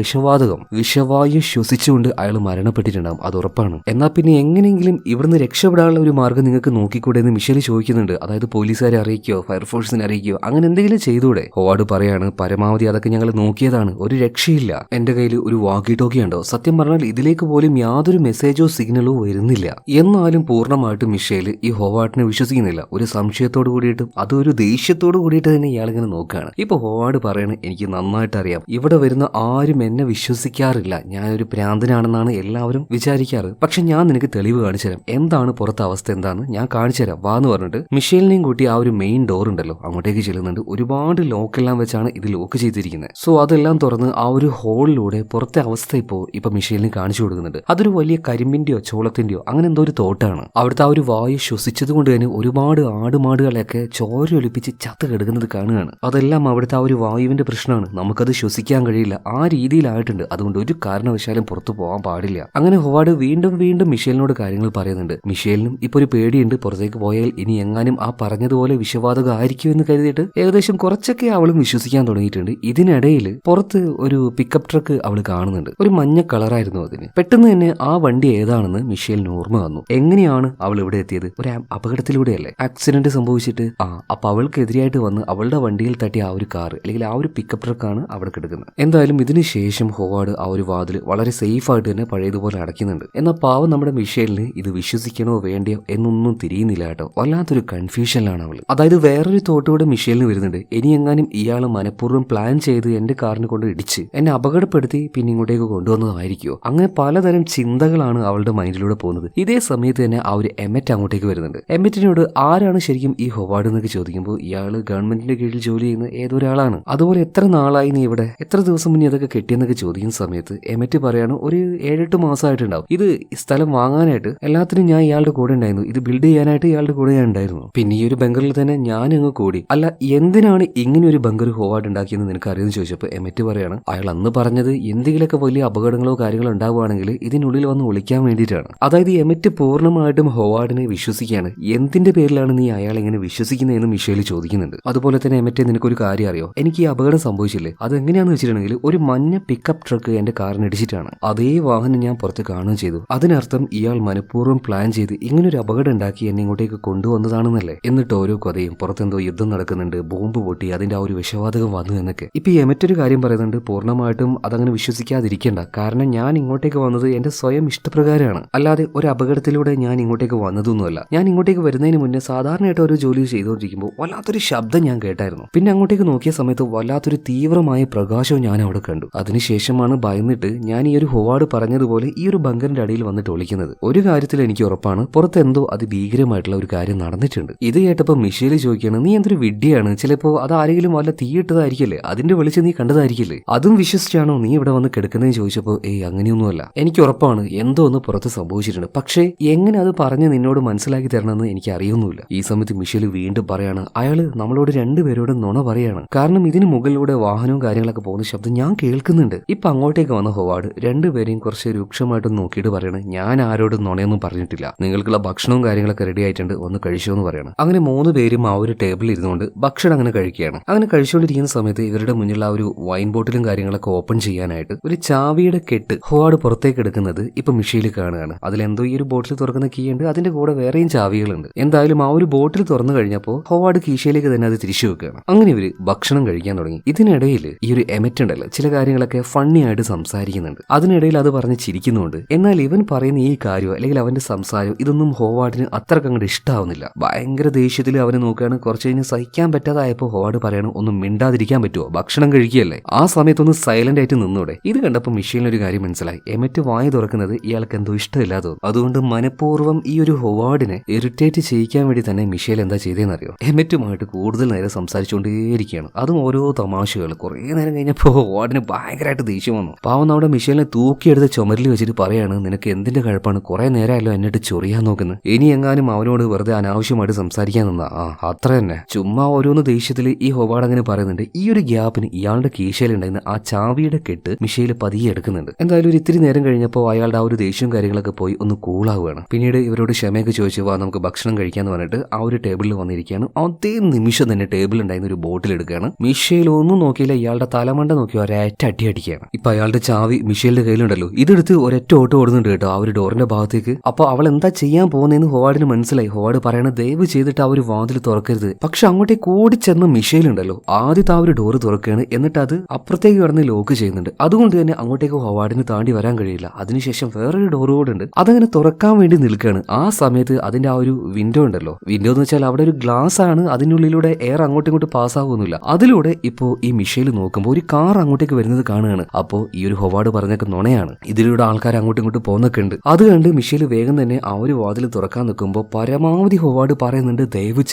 വിഷവായു ശ്വസിച്ചുകൊണ്ട് അയാൾ മരണപ്പെട്ടിട്ടുണ്ടാകും, അത് ഉറപ്പാണ്. എന്നാൽ പിന്നെ എങ്ങനെയെങ്കിലും ഇവിടുന്ന് രക്ഷപ്പെടാനുള്ള ഒരു മാർഗ്ഗം നിങ്ങൾക്ക് നോക്കിക്കൂടെ എന്ന് മിഷേൽ ചോദിക്കുന്നുണ്ട്. അതായത് പോലീസുകാരെ അറിയിക്കോ, ഫയർഫോഴ്സിനെ അറിയിക്കോ, അങ്ങനെ എന്തെങ്കിലും ചെയ്തൂടെ? ഹോവാർഡ് പറയാണ്, പരമാവധി അതൊക്കെ ഞങ്ങൾ നോക്കിയതാണ്, ഒരു രക്ഷയില്ല. എന്റെ കയ്യിൽ ഒരു വാക്കി ടോക്കി ഉണ്ടോ? സത്യം പറഞ്ഞാൽ ഇതിലേക്ക് പോലും യാതൊരു മെസ്സേജോ സിഗ്നലോ വരുന്നില്ല. എന്നാലും പൂർണ്ണമായിട്ടും മിഷേൽ ഈ ഹോവാർഡിനെ വിശ്വസിക്കുന്നില്ല. ഒരു സംശയത്തോട് കൂടിയിട്ടും അതൊരു ദേഷ്യത്തോട് കൂടിയിട്ട് തന്നെ ഇയാളിങ്ങനെ നോക്കുകയാണ്. ഇപ്പൊ ഹോവാർഡ് പറയാണ്, എനിക്ക് നന്നായിട്ട് അറിയാം, ഇവിടെ വരുന്ന ആരും എന്നെ വിശ്വസിക്കാറില്ല, ഞാനൊരു ഭ്രാന്തനാണെന്നാണ് എല്ലാവരും വിചാരിക്കാറ്. പക്ഷെ ഞാൻ നിനക്ക് തെളിവ് കാണിച്ചു തരാം, എന്താണ് പുറത്തെ അവസ്ഥ എന്താന്ന് ഞാൻ കാണിച്ചു തരാം, വാന്ന് പറഞ്ഞിട്ട് മിഷേലിനെയും കൂട്ടി ആ ഒരു മെയിൻ ഡോർ ഉണ്ടല്ലോ അങ്ങോട്ടേക്ക് ചെല്ലുന്നുണ്ട്. ഒരുപാട് ലോക്കെല്ലാം വെച്ചാണ് ഇത് ലോക്ക് ചെയ്തിരിക്കുന്നത്. സോ അതെല്ലാം തുറന്ന് ആ ഒരു ഹോളിലൂടെ പുറത്തെ അവസ്ഥ ഇപ്പൊ മിഷേലിന് കാണിച്ചു കൊടുക്കുന്നുണ്ട്. അതൊരു വലിയ കരിമ്പിന്റെയോ ചോളത്തിന്റെയോ അങ്ങനെ എന്തോ ഒരു തോട്ടാണ്. അവിടുത്തെ ആ ഒരു വായു ശ്വസിച്ചത് കൊണ്ട് തന്നെ ഒരുപാട് ആടുമാടുകളെയൊക്കെ ചോരയൊലിപ്പിച്ച് ചത്ത് കിടക്കുന്നത് കാണുകയാണ്. അതെല്ലാം അവിടുത്തെ ആ ഒരു വായുവിന്റെ പ്രശ്നമാണ്, നമുക്കത് ശ്വസിക്കാൻ കഴിയില്ല, ആ രീതിയിലായിട്ടുണ്ട്. അതുകൊണ്ട് ഒരു കാരണവശാലും പുറത്തു പോകാൻ പാടില്ല. അങ്ങനെ ഹോവാർഡ് വീണ്ടും മിഷേലിനോട് കാര്യങ്ങൾ പറയുന്നുണ്ട്. മിഷേലിനും ഇപ്പൊ ഒരു പേടിയുണ്ട്, പുറത്തേക്ക് പോയാൽ ഇനി എങ്ങാനും ആ പറഞ്ഞതുപോലെ വിഷവാതകം ആയിരിക്കും എന്ന് കരുതിയിട്ട് ഏകദേശം കുറച്ചൊക്കെ അവളും വിശ്വസിക്കാൻ തുടങ്ങിയിട്ടുണ്ട്. ഇതിനിടയിൽ പുറത്ത് ഒരു പിക്കപ്പ് ട്രക്ക് അവൾ കാണുന്നുണ്ട്. ഒരു മഞ്ഞ കളറായിരുന്നു അതിന്. പെട്ടെന്ന് തന്നെ ആ വണ്ടി ഏതാണെന്ന് മിഷേലിന് ഓർമ്മ വന്നു. എങ്ങനെയാണ് അവൾ ഇവിടെ എത്തിയത്? ഒരു അപകടത്തിലൂടെയല്ലേ? ആക്സിഡന്റ് സംഭവിച്ചിട്ട് അപ്പൊ അവൾക്കെതിരായിട്ട് വന്ന് അവളുടെ വണ്ടിയിൽ തട്ടിയ ആ ഒരു കാർ അല്ലെങ്കിൽ ആ ഒരു പിക്കപ്പ് ട്രക്കാണ് അവിടെ കിടക്കുന്നത്. എന്തായാലും ഇതിന് ശേഷം ഹോവാർഡ് ആ ഒരു വാതിൽ വളരെ സേഫ് ആയിട്ട് തന്നെ പഴയതുപോലെ അടയ്ക്കുന്നുണ്ട്. എന്നാൽ പാവം നമ്മുടെ മിഷേലിന് ഇത് വിശ്വസിക്കണോ വേണ്ടിയോ എന്നൊന്നും തിരിയുന്നില്ല കേട്ടോ. വല്ലാത്തൊരു കൺഫ്യൂഷനിലാണ് അവൾ. അതായത് വേറൊരു തോട്ടോടെ മിഷേലിന് വരുന്നുണ്ട്, ഇനി എങ്ങാനും ഇയാൾ മനഃപൂർവ്വം പ്ലാൻ ചെയ്ത് എന്റെ കാറിനെ കൊണ്ട് ഇടിച്ച് എന്നെ അപകടപ്പെടുത്തി പിന്നെ ഇങ്ങോട്ടേക്ക് കൊണ്ടുവന്നതായിരിക്കോ? അങ്ങനെ പലതരം ചിന്തകളാണ് അവളുടെ മൈൻഡിലൂടെ പോകുന്നത്. ഇതേ സമയത്ത് തന്നെ ആ ഒരു എമറ്റ് അങ്ങോട്ടേക്ക് വരുന്നുണ്ട്. എമറ്റിനോട് ആരാണ് ശരിക്കും ഈ ഹോവാർഡ് എന്നൊക്കെ ചോദിക്കുമ്പോൾ ഇയാള് ഗവൺമെന്റിന്റെ കീഴിൽ ജോലി ചെയ്യുന്ന ഏതൊരാളാണ്. അതുപോലെ എത്ര നാളായി നീ ഇവിടെ, എത്ര ദിവസം മുന്നേ അതൊക്കെ കെട്ടിയെന്നൊക്കെ ചോദിക്കുന്ന സമയത്ത് എമറ്റ് പറയാണ്, ഒരു 7-8 മാസമായിട്ടുണ്ടാവും. ഇത് സ്ഥലം വാങ്ങാനായിട്ട് എല്ലാത്തിനും ഞാൻ ഇയാളുടെ കൂടെ ഉണ്ടായിരുന്നു, ഇത് ബിൽഡ് ചെയ്യാനായിട്ട് ഇയാളുടെ കൂടെ ഞാൻ ഉണ്ടായിരുന്നു. പിന്നെ ഈ ഒരു ബംഗറിൽ തന്നെ ഞാൻ അങ്ങ് കൂടി. അല്ല, എന്തിനാണ് ഇങ്ങനെ ഒരു ബംഗർ ഹോവാർഡ് ഉണ്ടാക്കിയെന്ന് നിനക്ക് അറിയുമെന്ന് ചോദിച്ചപ്പോൾ എമറ്റ് പറയാണ്, അയാൾ അന്ന് പറഞ്ഞത് എന്തെങ്കിലുമൊക്കെ വലിയ അപകടങ്ങളോ കാര്യങ്ങളോ ഉണ്ടാവുകയാണെങ്കിൽ ഇതിനുള്ളിൽ വന്ന് ഒളിക്കാൻ വേണ്ടിയിട്ടാണ്. അതായത് എമറ്റ് പൂർണ്ണമായിട്ടും ഹോവാർഡിനെ വിശ്വസിക്കുകയാണ്. എന്തിന്റെ പേരിലാണ് നീ അയാൾ എങ്ങനെ വിശ്വസിക്കുന്നതെന്ന് മിഷേൽ ചോദിക്കുന്നുണ്ട്. അതുപോലെ തന്നെ എമറ്റെ, നിനക്കൊരു കാര്യം അറിയോ? എനിക്ക് ഈ അപകടം സംഭവിച്ചില്ലേ, അത് എങ്ങനെയാണെന്ന് വെച്ചിട്ടുണ്ടെങ്കിൽ ഒരു മഞ്ഞ പിക്കപ്പ് ട്രക്ക് എന്റെ കാറിന് ഇടിച്ചിട്ടാണ്. അതേ വാഹനം ഞാൻ പുറത്ത് കാണുകയും ചെയ്തു. അതിനർത്ഥം ഇയാൾ മനഃപൂർവ്വം പ്ലാൻ ചെയ്ത് ഇങ്ങനൊരു അപകടം ഉണ്ടാക്കി എന്നെ ഇങ്ങോട്ടേക്ക് കൊണ്ടുവന്നതാണെന്നല്ലേ. എന്നിട്ട് ഓരോ കഥയും പുറത്തെന്തോ യുദ്ധം നടക്കുന്നുണ്ട്, ബോംബ് പൊട്ടി, അതിന്റെ ആ ഒരു വിഷവാതകം വന്നു എന്നൊക്കെ. ഇപ്പൊ ഈ എമറ്റൊരു കാര്യം പറയുന്നുണ്ട്, പൂർണ്ണമായിട്ടും അതങ്ങനെ വിശ്വസിക്കാതിരിക്കേണ്ട. കാരണം ഞാൻ ഇങ്ങോട്ടേക്ക് വന്നത് എന്റെ സ്വയം ഇഷ്ടപ്രകാരമാണ്, അല്ലാതെ ഒരു അപകടത്തിലൂടെ ഞാൻ ഇങ്ങോട്ടേക്ക് വന്നതൊന്നുമല്ല. ഞാൻ ഇങ്ങോട്ടേക്ക് വരുന്നതിന് മുന്നേ സാധാരണയായിട്ട് ഒരു ജോലി ചെയ്തുകൊണ്ടിരിക്കുമ്പോൾ വല്ലാത്തൊരു ശബ്ദം ഞാൻ കേട്ടായിരുന്നു. പിന്നെ അങ്ങോട്ടേക്ക് നോക്കിയ സമയത്ത് വല്ലാത്തൊരു തീവ്രമായ പ്രകാശവും ഞാൻ അവിടെ കണ്ടു. അതിനുശേഷമാണ് ഭയന്നിട്ട് ഞാൻ ഈ ഒരു ഹോവാർഡ് പറഞ്ഞതുപോലെ ഈ ഒരു ബങ്കറിന്റെ അടിയിൽ വന്നിട്ട് ഒളിക്കുന്നത്. ഒരു കാര്യത്തിൽ എനിക്ക് ഉറപ്പാണ്, പുറത്തെന്തോ അതിഭീകരമായിട്ടുള്ള ഒരു കാര്യം നടന്നിട്ടുണ്ട്. ഇത് കേട്ടപ്പോൾ മിഷേൽ ചോദിക്കുകയാണ്, നീ എന്തൊരു വിഡ്ഢിയാണ്, ചിലപ്പോൾ അത് ആരെങ്കിലും വല്ല തീയിട്ടതായിരിക്കില്ലേ, അതിന്റെ വെളിച്ചം നീ കണ്ടതായിരിക്കില്ലേ, അതും വിശ്വസിച്ചാണോ നീ ഇവിടെ വന്ന് കിടക്കുന്നതെന്ന് ചോദിച്ചപ്പോൾ അങ്ങനെയൊന്നുമല്ല, എനിക്ക് ഉറപ്പാണ് എന്തോ ഒന്ന് പുറത്ത് സംഭവിച്ചിട്ടുണ്ട്. പക്ഷേ എങ്ങനെ അത് പറഞ്ഞ് നിന്നോട് മനസ്സിലാക്കി തരണമെന്ന് എനിക്ക് അറിയൊന്നുമില്ല. ഈ സമയത്ത് മിഷേൽ വീണ്ടും പറയാണ്, അയാള് നമ്മളോട് രണ്ടുപേരോടും നുണ പറയാണ്. കാരണം ഇതിന് മുകളിലൂടെ വാഹനവും കാര്യങ്ങളൊക്കെ പോകുന്ന ശബ്ദം ഞാൻ കേൾക്കുന്നുണ്ട്. ഇപ്പൊ അങ്ങോട്ടേക്ക് വന്ന ഹോവാർഡ് രണ്ടുപേരെയും കുറച്ച് രൂക്ഷമായിട്ട് നോക്കിയിട്ട് പറയണം, ഞാൻ ആരോടും നുണയൊന്നും പറഞ്ഞിട്ടില്ല, നിങ്ങൾക്കുള്ള ഭക്ഷണവും കാര്യങ്ങളൊക്കെ റെഡി ആയിട്ടുണ്ട്, ഒന്ന് കഴിച്ചോ എന്ന് പറയണം. അങ്ങനെ 3 പേരും ആ ഒരു ടേബിളിൽ ഇരുന്നുകൊണ്ട് ഭക്ഷണം അങ്ങനെ കഴിക്കുകയാണ്. അങ്ങനെ കഴിച്ചുകൊണ്ടിരിക്കുന്ന സമയത്ത് ഇവരുടെ മുന്നിലുള്ള ആ ഒരു വൈൻ ബോട്ടിലും കാര്യങ്ങളൊക്കെ ഓപ്പൺ ചെയ്യാനായിട്ട് ഒരു ചാവിയുടെ കെട്ട് ഹോവാർഡ് പുറത്തേക്ക് എടുക്കുന്നത് ഇപ്പൊ മിഷേൽ കാണുകയാണ്. അതിലെന്തോ ഈ ഒരു ബോട്ടിൽ തുറക്കുന്ന കീ ഉണ്ട്, അതിന്റെ കൂടെ വേറെയും ചാവികളുണ്ട്. എന്തായാലും ആ ഒരു ബോട്ടിൽ തുറന്നു കഴിഞ്ഞപ്പോൾ ഹോവാർഡ് കീശയിലേക്ക് തന്നെ അത് തിരിച്ചു വെക്കുകയാണ്. അങ്ങനെ ഇവര് ഭക്ഷണം കഴിക്കാൻ തുടങ്ങി. ഇതിനിടയിൽ ഈ ഒരു എമറ്റ് ഉണ്ടല്ലോ ചില കാര്യങ്ങളൊക്കെ ഫണ്ണി ആയിട്ട് സംസാരിക്കുന്നുണ്ട്. അതിനിടയിൽ അത് പറഞ്ഞ് ചിരിക്കുന്നുണ്ട്. എന്നാൽ ഇവൻ പറയുന്ന ഈ കാര്യം അല്ലെങ്കിൽ അവന്റെ സംസാരം ഇതൊന്നും ഹോവാർഡിന് അത്രക്ക് അങ്ങോട്ട് ഇഷ്ടാവുന്നില്ല. ഭയങ്കര ദേഷ്യത്തിൽ അവനെ നോക്കുകയാണ്. കുറച്ച് കഴിഞ്ഞ് സഹിക്കാൻ പറ്റാതായപ്പോൾ ഹോവാർഡ് പറയണം, ഒന്നും മിണ്ടാതിരിക്കാൻ പറ്റുമോ, ഭക്ഷണം കഴിക്കുകയല്ലേ, ആ സമയത്തൊന്ന് സൈലന്റ് ആയിട്ട് നിന്നൂടെ. ഇത് കണ്ടപ്പോൾ മിഷേലിന് ഒരു കാര്യം മനസ്സിലായി, എമറ്റ് വായി തുറക്കുന്നത് ഇയാൾക്ക് എന്തോ ഇഷ്ടമില്ലാതെ. അതുകൊണ്ട് മനഃപൂർവ്വം ഈ ഒരു ഹോവാർഡ് ഹൊവാർഡിനെ ഇറിറ്റേറ്റ് ചെയ്യിക്കാൻ വേണ്ടി തന്നെ മിഷേൽ എന്താ ചെയ്തതെന്നറിയോ? എമ്മറ്റുമായിട്ട് കൂടുതൽ നേരം സംസാരിച്ചുകൊണ്ടേയിരിക്കുകയാണ്. അതും ഓരോ തമാശകൾ. കുറേ നേരം കഴിഞ്ഞപ്പോൾ ഹൊവാർഡിന് ഭയങ്കരമായിട്ട് ദേഷ്യം വന്നു. പാവം നമ്മുടെ മിഷേലിനെ തൂക്കിയെടുത്ത് ചുമരിൽ വെച്ചിട്ട് പറയാണ്, നിനക്ക് എന്തിന്റെ കഴപ്പാണ്? കുറെ നേരമല്ലോ എന്നിട്ട് ചൊറിയാൻ നോക്കുന്നത്. ഇനി എങ്ങാനും അവനോട് വെറുതെ അനാവശ്യമായിട്ട് സംസാരിക്കാൻ നിന്നാ അത്ര തന്നെ. ചുമ്മാ ഓരോന്ന് ദേഷ്യത്തിൽ ഈ ഹൊവാർഡ് അങ്ങനെ പറയുന്നുണ്ട്. ഈ ഒരു ഗ്യാപ്പിന് ഇയാളുടെ കീശയിലുണ്ടായിരുന്ന ആ ചാവിയുടെ കെട്ട് മിഷേൽ പതിയെ എടുക്കുന്നുണ്ട്. എന്തായാലും ഒരു ഇത്തിരി നേരം കഴിഞ്ഞപ്പോൾ അയാളുടെ ആ ഒരു ദേഷ്യവും കാര്യങ്ങളൊക്കെ പോയി ഒന്ന് കൂളാവുകയാണ്. പിന്നീട് ഇവരോട് ക്ഷമയൊക്കെ ചോദിച്ചു, വാ നമുക്ക് ഭക്ഷണം കഴിക്കാന്ന് പറഞ്ഞിട്ട് ആ ഒരു ടേബിളിൽ വന്നിരിക്കുകയാണ്. അതേ നിമിഷം തന്നെ ടേബിളിൽ ഉണ്ടായിരുന്ന ഒരു ബോട്ടിൽ എടുക്കുകയാണ്. മിഷേൽ ഒന്നും നോക്കിയില്ല, ഇയാളുടെ തലമണ്ട നോക്കി ഒരൊറ്റ അടി അടിക്കുകയാണ്. ഇപ്പൊ അയാളുടെ ചാവി മിഷേലിന്റെ കയ്യിലുണ്ടല്ലോ, ഇതെടുത്ത് ഒരൊറ്റ ഓട്ടം ഓടുന്നുണ്ട് കേട്ടോ ആ ഒരു ഡോറിന്റെ ഭാഗത്തേക്ക്. അപ്പൊ അവൾ എന്താ ചെയ്യാൻ പോകുന്നതെന്ന് ഹൊവാർഡിന് മനസ്സിലായി. ഹൊവാർഡ് പറയണ, ദയവ് ചെയ്തിട്ട് ആ ഒരു വാതിൽ തുറക്കരുത്. പക്ഷെ അങ്ങോട്ടേക്ക് ഓടിച്ചെന്ന മിഷേൽ ഉണ്ടല്ലോ, ആദ്യത്തെ ആ ഒരു ഡോറ് തുറക്കുകയാണ്. എന്നിട്ട് അത് അപ്പുറത്തേക്ക് കടന്ന് ലോക്ക് ചെയ്യുന്നുണ്ട്. അതുകൊണ്ട് തന്നെ അങ്ങോട്ടേക്ക് ഹൊവാർഡിന് താണ്ടി വരാൻ കഴിയില്ല. അതിനുശേഷം വേറൊരു ഡോറ് കൂടെ ഉണ്ട്, അതങ്ങനെ തുറക്കാൻ വേണ്ടി നിൽക്കുകയാണ്. ആ സമയത്ത് അതിന്റെ ആ ഒരു വിൻഡോ ഉണ്ടല്ലോ, വിൻഡോ എന്ന് വെച്ചാൽ അവിടെ ഒരു ഗ്ലാസ് ആണ്, അതിനുള്ളിലൂടെ എയർ അങ്ങോട്ടും ഇങ്ങോട്ട് പാസ്സാകുന്നില്ല. അതിലൂടെ ഇപ്പോ ഈ മിഷേൽ നോക്കുമ്പോൾ ഒരു കാർ അങ്ങോട്ടേക്ക് വരുന്നത് കാണുകയാണ്. അപ്പോ ഈ ഒരു ഹൊവാർഡ് പറഞ്ഞൊക്കെ നുണയാണ്, ഇതിലൂടെ ആൾക്കാർ അങ്ങോട്ടും ഇങ്ങോട്ട് പോകുന്നൊക്കെ ഉണ്ട്. അത് കണ്ട് മിഷേൽ വേഗം തന്നെ ആ ഒരു വാതിൽ തുറക്കാൻ നിൽക്കുമ്പോൾ പരമാവധി ഹൊവാർഡ് പറയുന്നുണ്ട്, ദയവ്